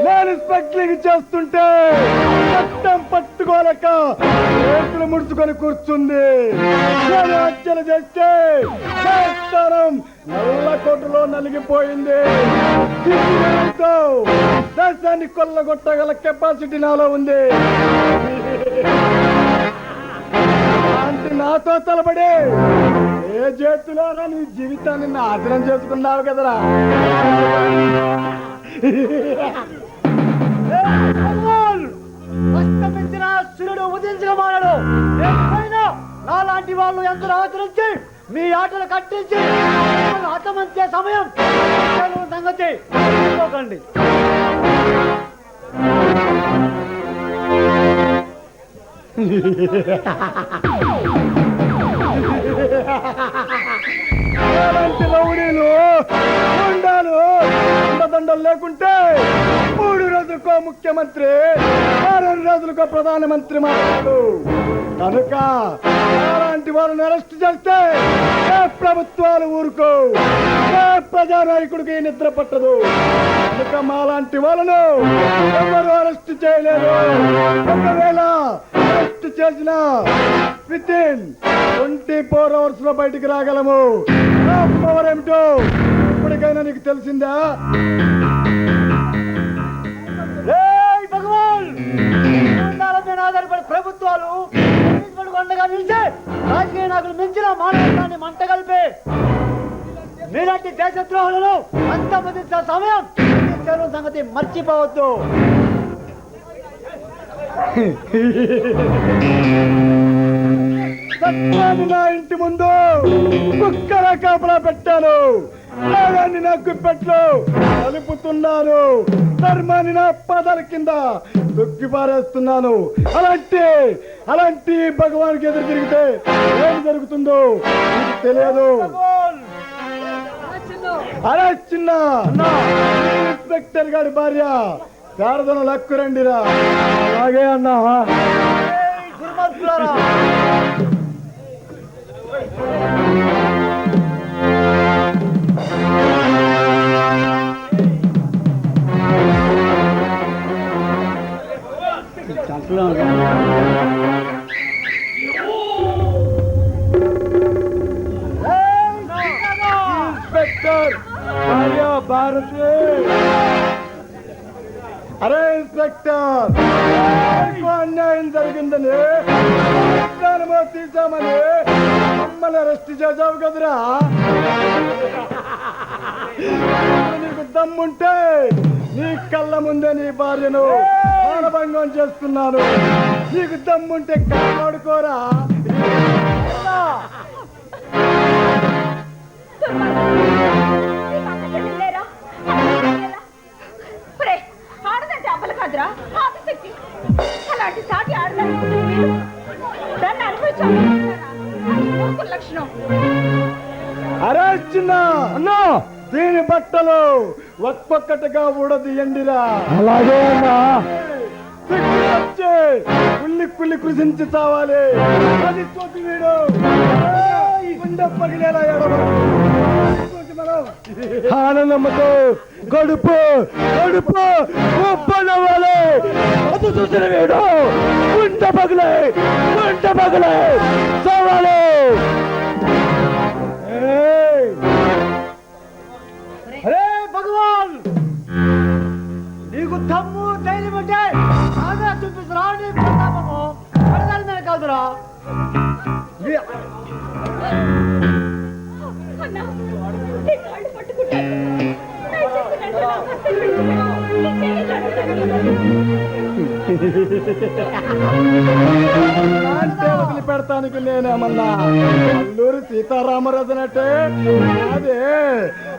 నేను ఇన్స్పెక్టరింగ్ చేస్తుంటే చట్టం పట్టుకోలేక చేతులు ముడుచుకొని కూర్చుంది. నేను హత్యలు చేస్తే చేస్తానం నల్ల కోటలో నలిగిపోయింది. దేశాన్ని కొల్లగొట్టగల కెపాసిటీ నాలో ఉంది. అంటే నాతో తలబడి ఏ చేతులారా నీ జీవితాన్ని నాశనం చేసుకున్నావు కదరా. అస్తమించిన సూర్యుడు ఉదయించగమానడు. నాలాంటి వాళ్ళు ఎందరో ఆచరించి మీ ఆటలు కట్టించి హతమంచే సమయం సంగతి మర్చిపోకండి. అలాంటి రౌడీలు గుండాలు అండదండలు లేకుంటే 3 రోజులకో ముఖ్యమంత్రి 6 రోజులకో ప్రధానమంత్రి మాట్లాడు. కనుక అలాంటి వాళ్ళని అరెస్ట్ చేస్తే ఏ ప్రభుత్వాలు ఊరుకో, ఏ ప్రజానాయకుడికి నిద్ర పట్టదు. కనుక మాలాంటి వాళ్ళను ఎవరు అరెస్ట్ చేయలేరు. ఒకవేళ అరెస్ట్ చేసిన వితిన్ 24 hours లో బయటికి రాగలము. పవర్ ఏమిటో ఇప్పటికైనా నీకు తెలిసిందా? భగవాన్, ఆధారపడి ప్రభుత్వాలు అండగా నిలిచే రాజకీయ నాయకులు మించిన మానవత్వాన్ని మంట కలిపి మీలాంటి దేశద్రోహులను అంతమొదించిన సమయం సంగతి మర్చిపోవద్దు. సత్యాన్ని నా ఇంటి ముందు కుక్కల కాపలా పెట్టాను. న్యాయాన్ని నా గుప్పెట్లో కలుపుతున్నాను. ధర్మాన్ని నా పాదాల కింద దొక్కి పారేస్తున్నాను. అలాంటి భగవానికి ఎదురు తిరిగితే ఏం జరుగుతుందో నీకు తెలియదు. అరే చిన్న ఇన్స్పెక్టర్ గారి భార్య శారదను లక్కురండిరా. అలాగే అన్నా. ఇన్స్పెక్టర్ భార్య భారతి. అరే ఇన్స్పెక్టర్, అన్యాయం జరిగిందని ప్రాణమో తీసామని మమ్మల్ని అరెస్ట్ చేసావు కదరా. నీకు దమ్ముంటే నీ కళ్ళ ముందే నీ భార్యను మానభంగం చేస్తున్నాను. నీకు దమ్ముంటే కాపాడుకోరా. ఆడదంటే అవ్వలు కాదురా, ఆసక్తి. అలాంటి సాటి ఆడదాన్ని దాన్ని అనుభవించాలి లక్షణం. అరే చిన్న అన్నా, దీని బట్టలు ఒక్కొక్కటిగా ఊడదీయండిరా. అలాగే అన్నా. కుళ్ళి కుళ్ళి కృషించి చావాలి. అది తోటి వీడు గుండె పగిలేలా ఆనందమ్మతో గడుపు గడుపు ఉప్పనవ్వాలి. అది చూసిన వీడు గుండె పగిలే చావాలి. అరే భగవాన్, నీకు దమ్ము ధైర్యం ఉంటే ఆగా చూపిస్తురా. నీ ప్రతాపము పడదాని మీద కాదురా. అంటే వదిలిపెడతానికి నేనేమన్నా అల్లూరి సీతారామరాజు అంటే అదే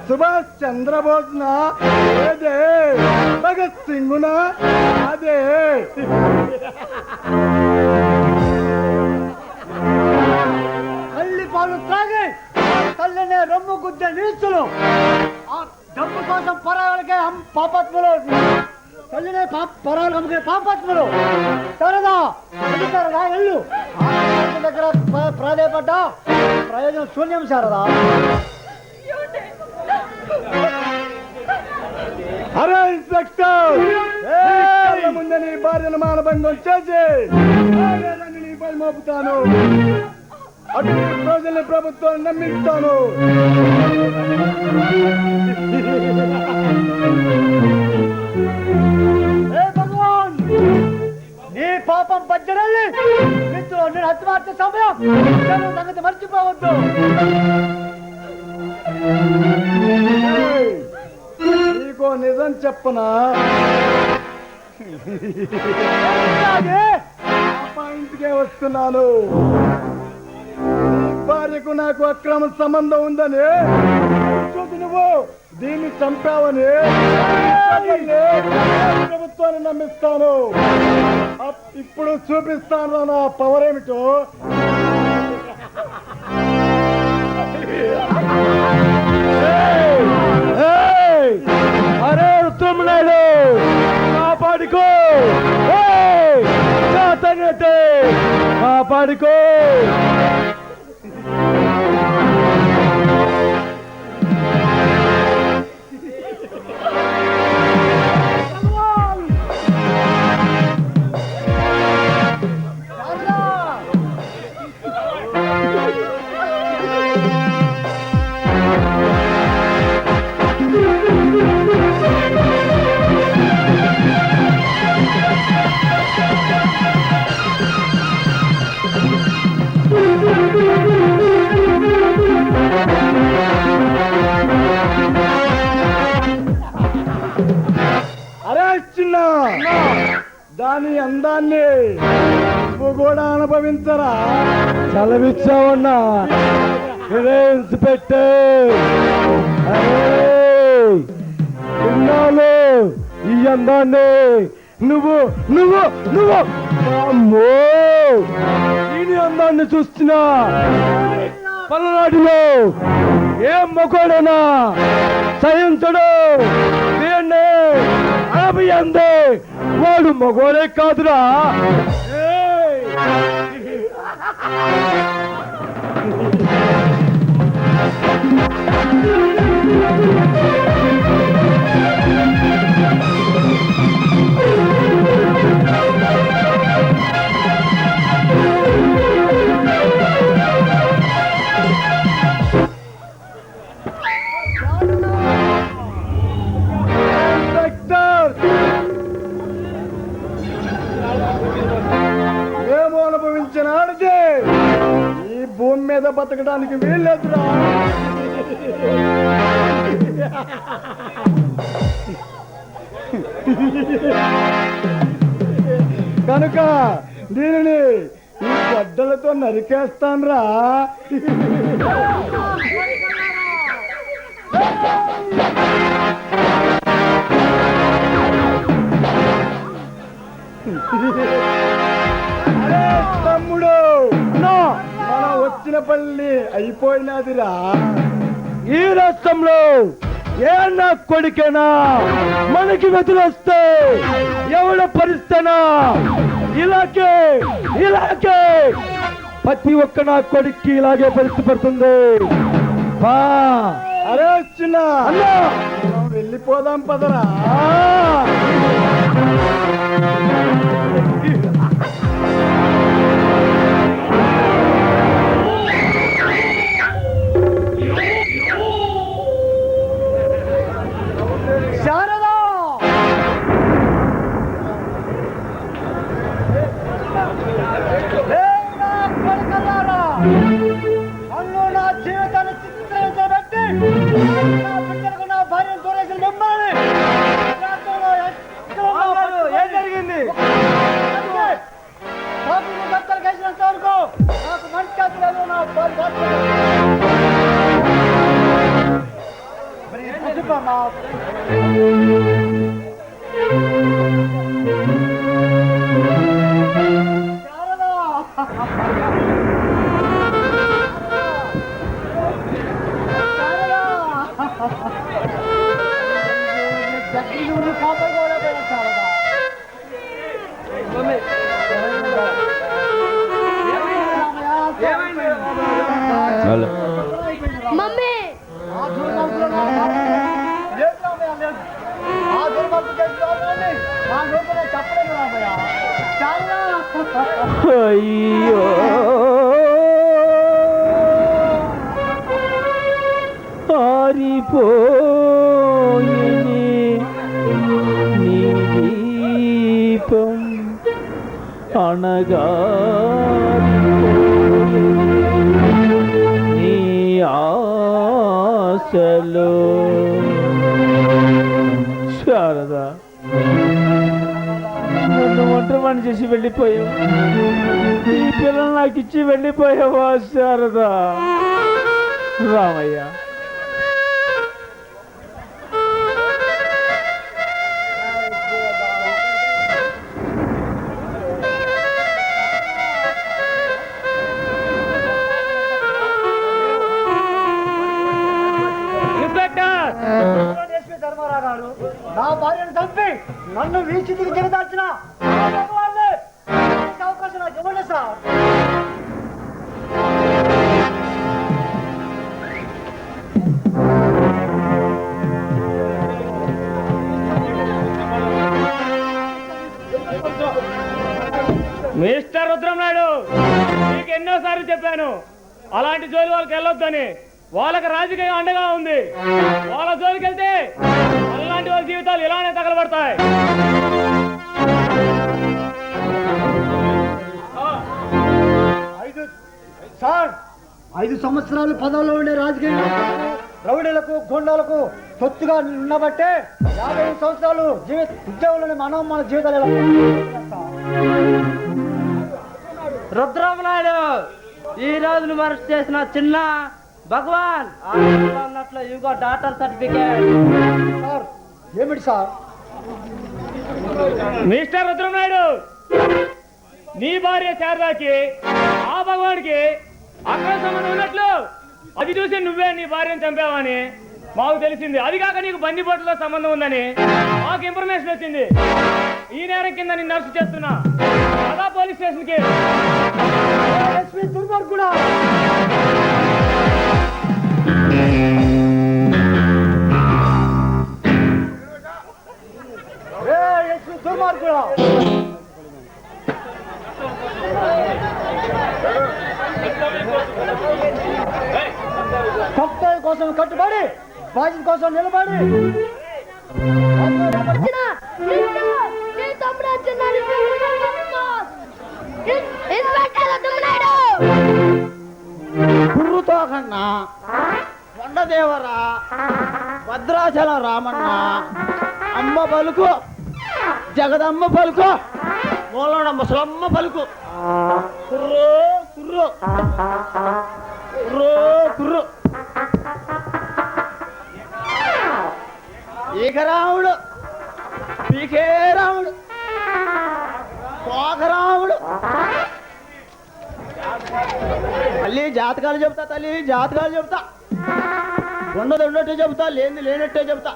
సుభాష్ చంద్రబోస్నా అదే భగత్ సింగునా అదే తల్లి పాలు త్రాగి తల్లినే రొమ్ము గుద్దే నీచులు ఆ డబ్బు కోసం పరాలకే పాపాత్ములు తల్లినే పరాలు అమ్ముకునే పాపాత్ములు సరదా అందుతారా వెళ్ళు దగ్గర ప్రాధాయపడ్డా ప్రయోజనం శూన్యం శారదా. అరే ఇన్స్పెక్టర్ ముందే నీ భార్యను మానభంగం చేసి నీపై మోపుతాను. అటు ప్రజల్ని ప్రభుత్వాన్ని నమ్మిస్తాను. భగవాన్ నీ పాపం పచ్చడల్లి మిత్రులు నేను హత్యమార్చే సమయం సంగతి మర్చిపోవద్దు. నీకో నిజం చెప్పనా? ఇంటికే వస్తున్నాను. భార్యకు నాకు అక్రమ సంబంధం ఉందని చూసి నువ్వు దీన్ని చంపావని ప్రభుత్వాన్ని నమ్మిస్తాను. ఇప్పుడు చూపిస్తాను నా పవర్ ఏమిటో. అరే రుద్రమనాయుడు కాపాడుకో, కాపాడుకో. అరే చిన్న దాని అందాన్ని నువ్వు కూడా అనుభవించరా? చలవిచ్చావన్నా పెట్టే విన్నాను ఈ అందాన్ని. నువ్వు నువ్వు నువ్వు అమ్మో ఈ అందాన్ని చూస్తున్నా పల్లనాటిలో ఏం మొగోడేనా సహించడు. దీన్ని అరవై అందే వాడు మగోడే కాదురా. ఏమో అనుభవించిన ఆడితే ఈ భూమి మీద బతకడానికి వీల్లేదురా. కనుక దీనిని ఈ గడ్డలతో నరికేస్తాన్రా. తమ్ముడు మనం వచ్చిన పల్లి అయిపోయినదిరా. ఈ రాష్ట్రంలో ఏ నా కొడుకేనా మనకి వెతులొస్తే ఎవడ పరిస్థితినా ఇలాగే ఇలాగే ప్రతి ఒక్క నా కొడుక్కి ఇలాగే పరిస్థితి పడుతుంది. అరే చిన్న వెళ్ళిపోదాం పదరా. శారదా అన్ను నా జీవితాన్ని చిత్రించబెట్టి నా బిడ్డలకు నా భార్యను దూరేసిన మిమ్మల్ని ఏం జరిగింది? మమ్మీ అయ్యో ఆరిపోయిని నీ దీపం అనగా నీ ఆశలో శారదా నన్ను ఒంటరివాణ్ణి చేసి వెళ్ళిపోయావు ఈ పిల్లలు నాకు ఇచ్చి వెళ్ళిపోయావా శారదా రామయ్య ధర్మారావు గారు నా భార్యను చంపి నన్ను వీచితికి దిగదాల్చిన భగవాన్నే అవకాశం నాకు ఇవ్వండి సార్. మిస్టర్ రుద్రమనాయుడు, నీకు ఎన్నోసార్లు చెప్పాను అలాంటి జోలి వాళ్ళకి వెళ్ళొద్దని. వాళ్ళకి రాజకీయం అండగా ఉంది. వాళ్ళ జోలికి వెళ్తే అలాంటి వాళ్ళ జీవితాలు ఇలానే తగలబడతాయి. సార్ 5 సంవత్సరాలు పదవుల్లో ఉండే రాజకీయ రౌడీలకు గుండాలకు తొత్తుగా ఉన్నబట్టే 50 సంవత్సరాలు ఉద్యోగులని మన జీవితాలు ఎలా రుద్రమనాయుడు, ఈ రోజు నువ్వు అరెస్ట్ చేసిన చిన్న భగవాన్ అన్నట్లు ఇవిగో డాక్టర్ సర్టిఫికేట్. సార్ ఏమిటి సార్? మిస్టర్ రుద్రమనాయుడు, నీ భార్య శారదాకి ఆ భగవానికి అక్కడ సంబంధం ఉన్నట్లు అది చూసి నువ్వే నీ భార్యను చంపావని మాకు తెలిసింది. అది కాక నీకు బందిపోటులో సంబంధం ఉందని మాకు ఇన్ఫర్మేషన్ వచ్చింది. ఈ నేరం కింద నిన్ను అరెస్ట్ చేస్తున్నా. అదా పోలీస్ స్టేషన్కి. దుర్మార్గుడా, దుర్మార్గుడా, కర్తవ్యం కోసం కట్టుబడి బాధ్యత కోసం నిలబడి గుర్రుతో కన్నా కొండదేవరా, భద్రాచలం రామన్న, అమ్మ పలుకు, జగదమ్మ పలుకు, మూలన ముసలమ్మ పలుకు, కుర్రో కుర్రో కుర్రో కుర్రు, ఈగరాముడు, పీకే రాముడు, కోకరాముడు. తల్లి జాతకాలు చెబుతా, తల్లి జాతకాలు చెబుతా, ఉన్నది ఉన్నట్టే చెబుతా, లేనిది లేనట్టే చెబుతా.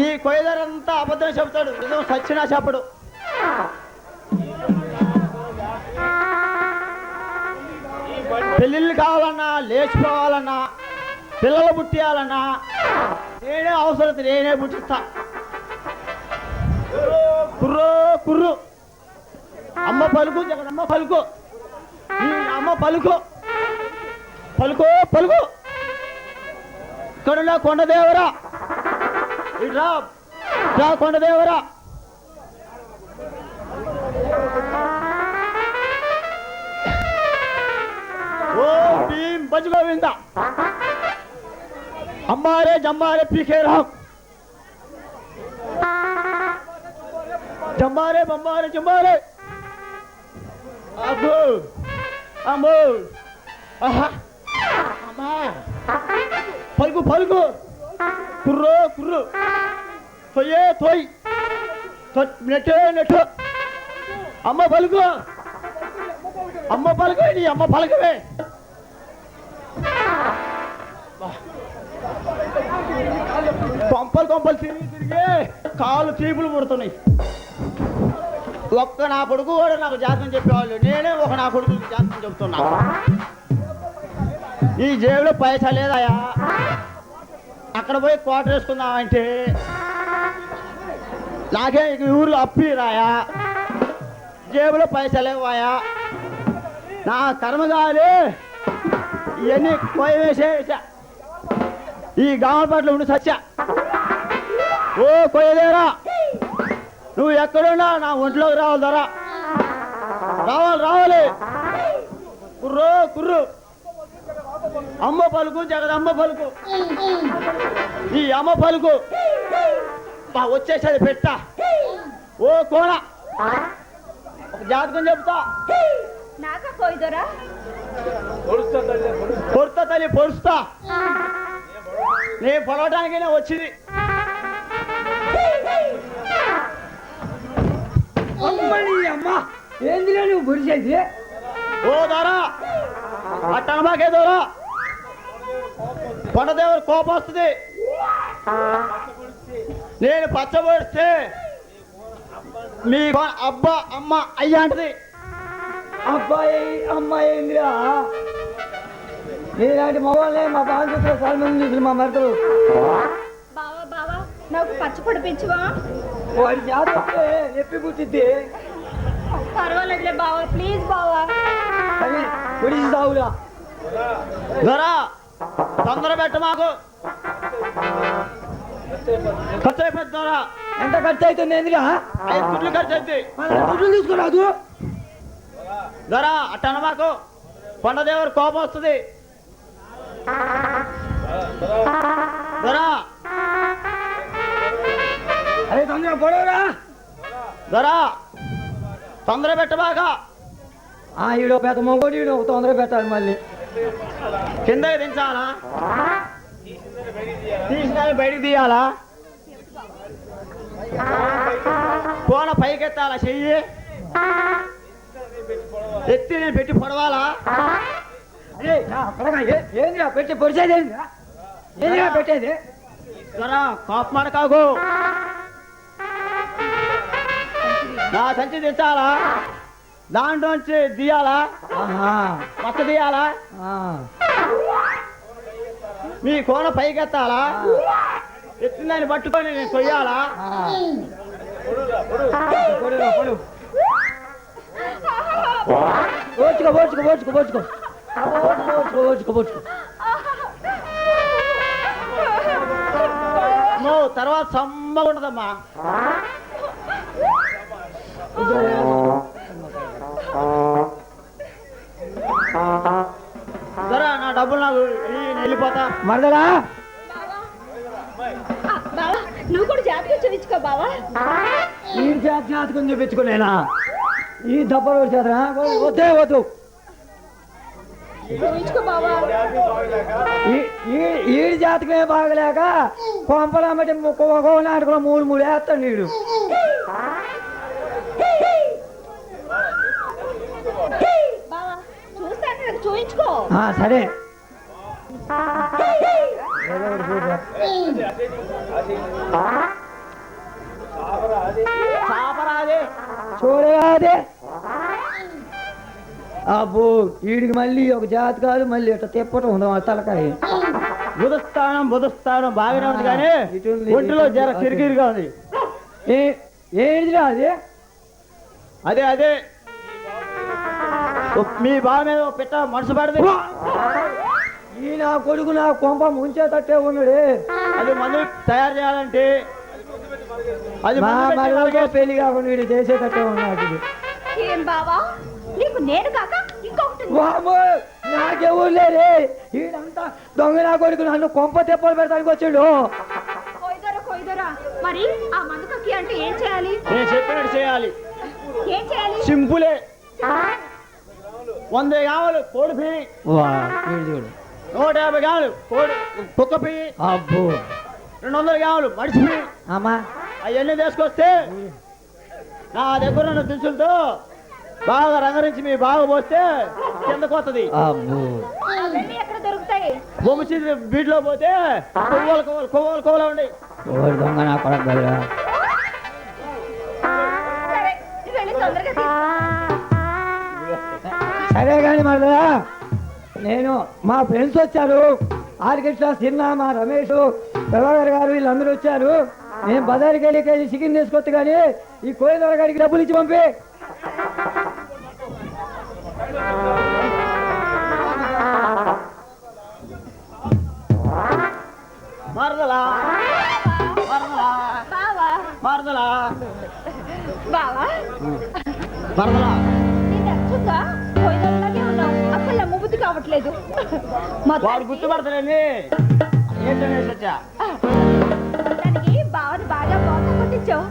ఈ కొయ్యదారంతా అబద్ధం చెబుతాడు, నిజం సచ్చినా చెప్పడు. పెళ్ళిళ్ళు కావాలన్నా, లేచిపోవాలన్నా, పిల్లలు పుట్టియాలన్నా నేనే అవసరం, నేనే పుట్టిస్తా. కుర్రో కుర్రు, అమ్మ పలుకు, జగదమ్మ పలుకు, ఈ అమ్మ పలుకు, పలుకు పలుకు. ఇక్కడ కొండదేవరా, ఇట్రా రా కొండదేవరా. ఓ భీం బజ్ గోవింద, అమ్మారే జమ్మారే పీకే రామ్, జమ్మారే బొమ్మారే జమ్మారే. అబ్బో అమ్మో, ఆహా అమ్మా పలుకు పలుకు కుర్రో కుర్రు తొయ్యే తొయ్ నెట్టు నెట్టు అమ్మ పలుకు అమ్మ పలుకు నీ అమ్మ పలుకువే కొంపలు కొంపలు తిరిగి తిరిగి కాళ్ళు చీపులు పుడుతున్నాయి. ఒక్క నా కొడుకు కూడా నాకు జాతకం చెప్పేవాళ్ళు, నేనే ఒక నా కొడుకుకి జాతకం చెప్తున్నా. ఈ జేబులో పైసా లేదాయా, అక్కడ పోయి క్వార్టర్ వేసుకుందామంటే నాకే ఈ ఊర్లో అప్పిరాయా, జేబులో పైసా లేవాయా, నా కర్మగాలి ఇవన్నీ పోయి వేసేసా. ఈ గామపట్ల ఉండి సత్య ఓ కొయ్యలేరా, నువ్వు ఎక్కడున్నా నా ఒంట్లోకి రావాలి ధర, రావాలి రావాలి. కుర్రో కుర్రు అమ్మ పలుకు జగదమ్మ పలుకు, ఈ అమ్మ పలుకు వచ్చేసేది పెట్ట. ఓ కోన ఒక జాతకం చెప్తా, నాకా కోయిదరా పొరుస్తా తల్లి పొరుస్తా, నేను పొలవటానికైనా వచ్చింది. అమ్మా ఏందిరా నువ్వు గురిచేది? ఓ దొరా అట్టనమాకే దొరా, కొండదేవుడు కోపం వస్తుంది. నేను పచ్చబడితే మీ అబ్బా అమ్మ అయ్యా అంటది. అబ్బాయి అమ్మాయి ఏందిరా? నేలాంటి మగవాళ్ళే మా బాధ్యతలో చాలా మంది చూసిన మా మరదలు. బావా బావా నాకు పచ్చి పొడిపించవా? వాడి జాతర నొప్పి పుట్టిద్ది. పర్వాలేదులే బావా, ప్లీజ్ బావా. సరే పొడిచి సావురా. దొరా తొందర పెట్ట, మాకు ఖర్చు అయిపోతుంది దొరా. ఎంత ఖర్చు అవుతుంది ఏందిరా? 5 గుడ్లు ఖర్చు అవుతుంది. గుడ్లు తీసుకురాదు. దొరా అట్టన మాకు కొండదేవుడు కోపం వస్తుంది. దొరా అరే తొందర పొడవరా. దొరా తొందర పెట్టబాగా. ఈడో పెద్ద మొగోడు, ఈడో తొందర పెట్టాలి. మళ్ళీ కిందకి దించాలా, తీసుకొని బయటికి తీయాలా, కోన పైకెత్తాలా, చెయ్యి ఎత్తి నేను పెట్టి పొడవాలా. ఏందిరా పెట్టి పొడిచేది? ఏందిరా పెట్టేది? దొరా కోపమాట కాకు, నా సంచి దించాలా, దాంట్లోంచి తీయాలా, పచ్చ తీయాలా, మీ కోన పైకెత్తాలా, ఎత్తిందాన్ని పట్టుకొని నేను కొయ్యాలా. ఓచుకో ఓచుకో ఓచుకో ఓచుకో ఓచుకో ఓచుకో ఓచుకో. నువ్వు తర్వాత సమ్మగా ఉండదమ్మా. దొరా నా డబ్బులు నాకు నేను వెళ్ళిపోతా. మరదలా బావా నువ్వు కూడా జాతకం చూపించుకో బావా. ఈ జాతకం చూపించుకునేనా? ఈ దెబ్బలు చేతనా? వద్దే వద్దు. చూపించుకో బావా. ఈడి జాతకమే బాగలేక కొంపలమ్మటి ఒక్కో నాటుకున్న 3 వేస్తాడు నీడు. బావా చూస్తాను, చూపించుకో. సరే చూడరాదే. అబ్బో వీడికి మళ్ళీ ఒక జాతకాలు మళ్ళీ ఇట్లా తిప్పటం ఉందా తలకాయ. బుధస్థానం బాగానే ఉంది కానీ ఒంటిలో జర కిరికిరిగా ఉంది. ఏంటిరా అది? అదే అదే మీ బావ మీద పెట్ట మనసు పడదు. ఈ నా కొడుకు నా కొంప ముంచేటట్టే ఉన్నాడే. అది మందు తయారు చేయాలంటే అది పెళ్లి కాకుండా వీడు చేసేటట్టే ఉన్నాడు. ఏం బావా నీకు నేను కాక ఇంకొకటి? నాకెవరు లేరే. ఈడంతా దొంగ నా కొడుకు నన్ను కొంప తెప్పలు పెడతానికి వచ్చాడు. కొయ్యదరా మరి ఆ మందుకకి అంటే ఏం చేయాలి? నేను చెప్పినట్టు చేయాలి. ఏం చేయాలి? సింపులే. 100 కావాలి కోడిపి, 150 గ్రాములు కుక్క పియ్యి, అబ్బో 200 గ్రాములు మడిచి పియ్యి, అమ్మా అవన్నీ తీసుకొస్తే నా దగ్గర ఉన్న దినుసులతో బాగా రంగరించి మీ బాగా పోస్తే కిందకొస్తుంది. అబ్బో అవన్నీ ఎక్కడ దొరుకుతాయి? బొమ్మిసి బీట్లో పోతే కొవ్వలు ఉండి. ఓడి దొంగ నా కొడక కదా. సరే నువ్వు వెళ్ళి తొందరగా తీసుకో. సరే కానీ మరదా నేను మా ఫ్రెండ్స్ వచ్చారు, ఆర్కెస్ట్రా సిన్న, మా రమేష్, ప్రభాకర్ గారు వీళ్ళందరూ వచ్చారు. నేను బజార్కి వెళ్ళి కేజీ చికెన్ తీసుకొచ్చి కానీ ఈ కోయిల గారికి డబ్బులు ఇచ్చి పంపి. మరదలా మరదలా బావా మరదలా బావా మరదలా నేను అచ్చుగా పోయినలాగే ఉన్నావు, అసలు నమ్మ బుద్ధి కావట్లేదు. వాడు గుర్తుపడతాడండి. ఏంటనే సచ్చా దానికి బావని బాగా మోసం కొట్టించావు.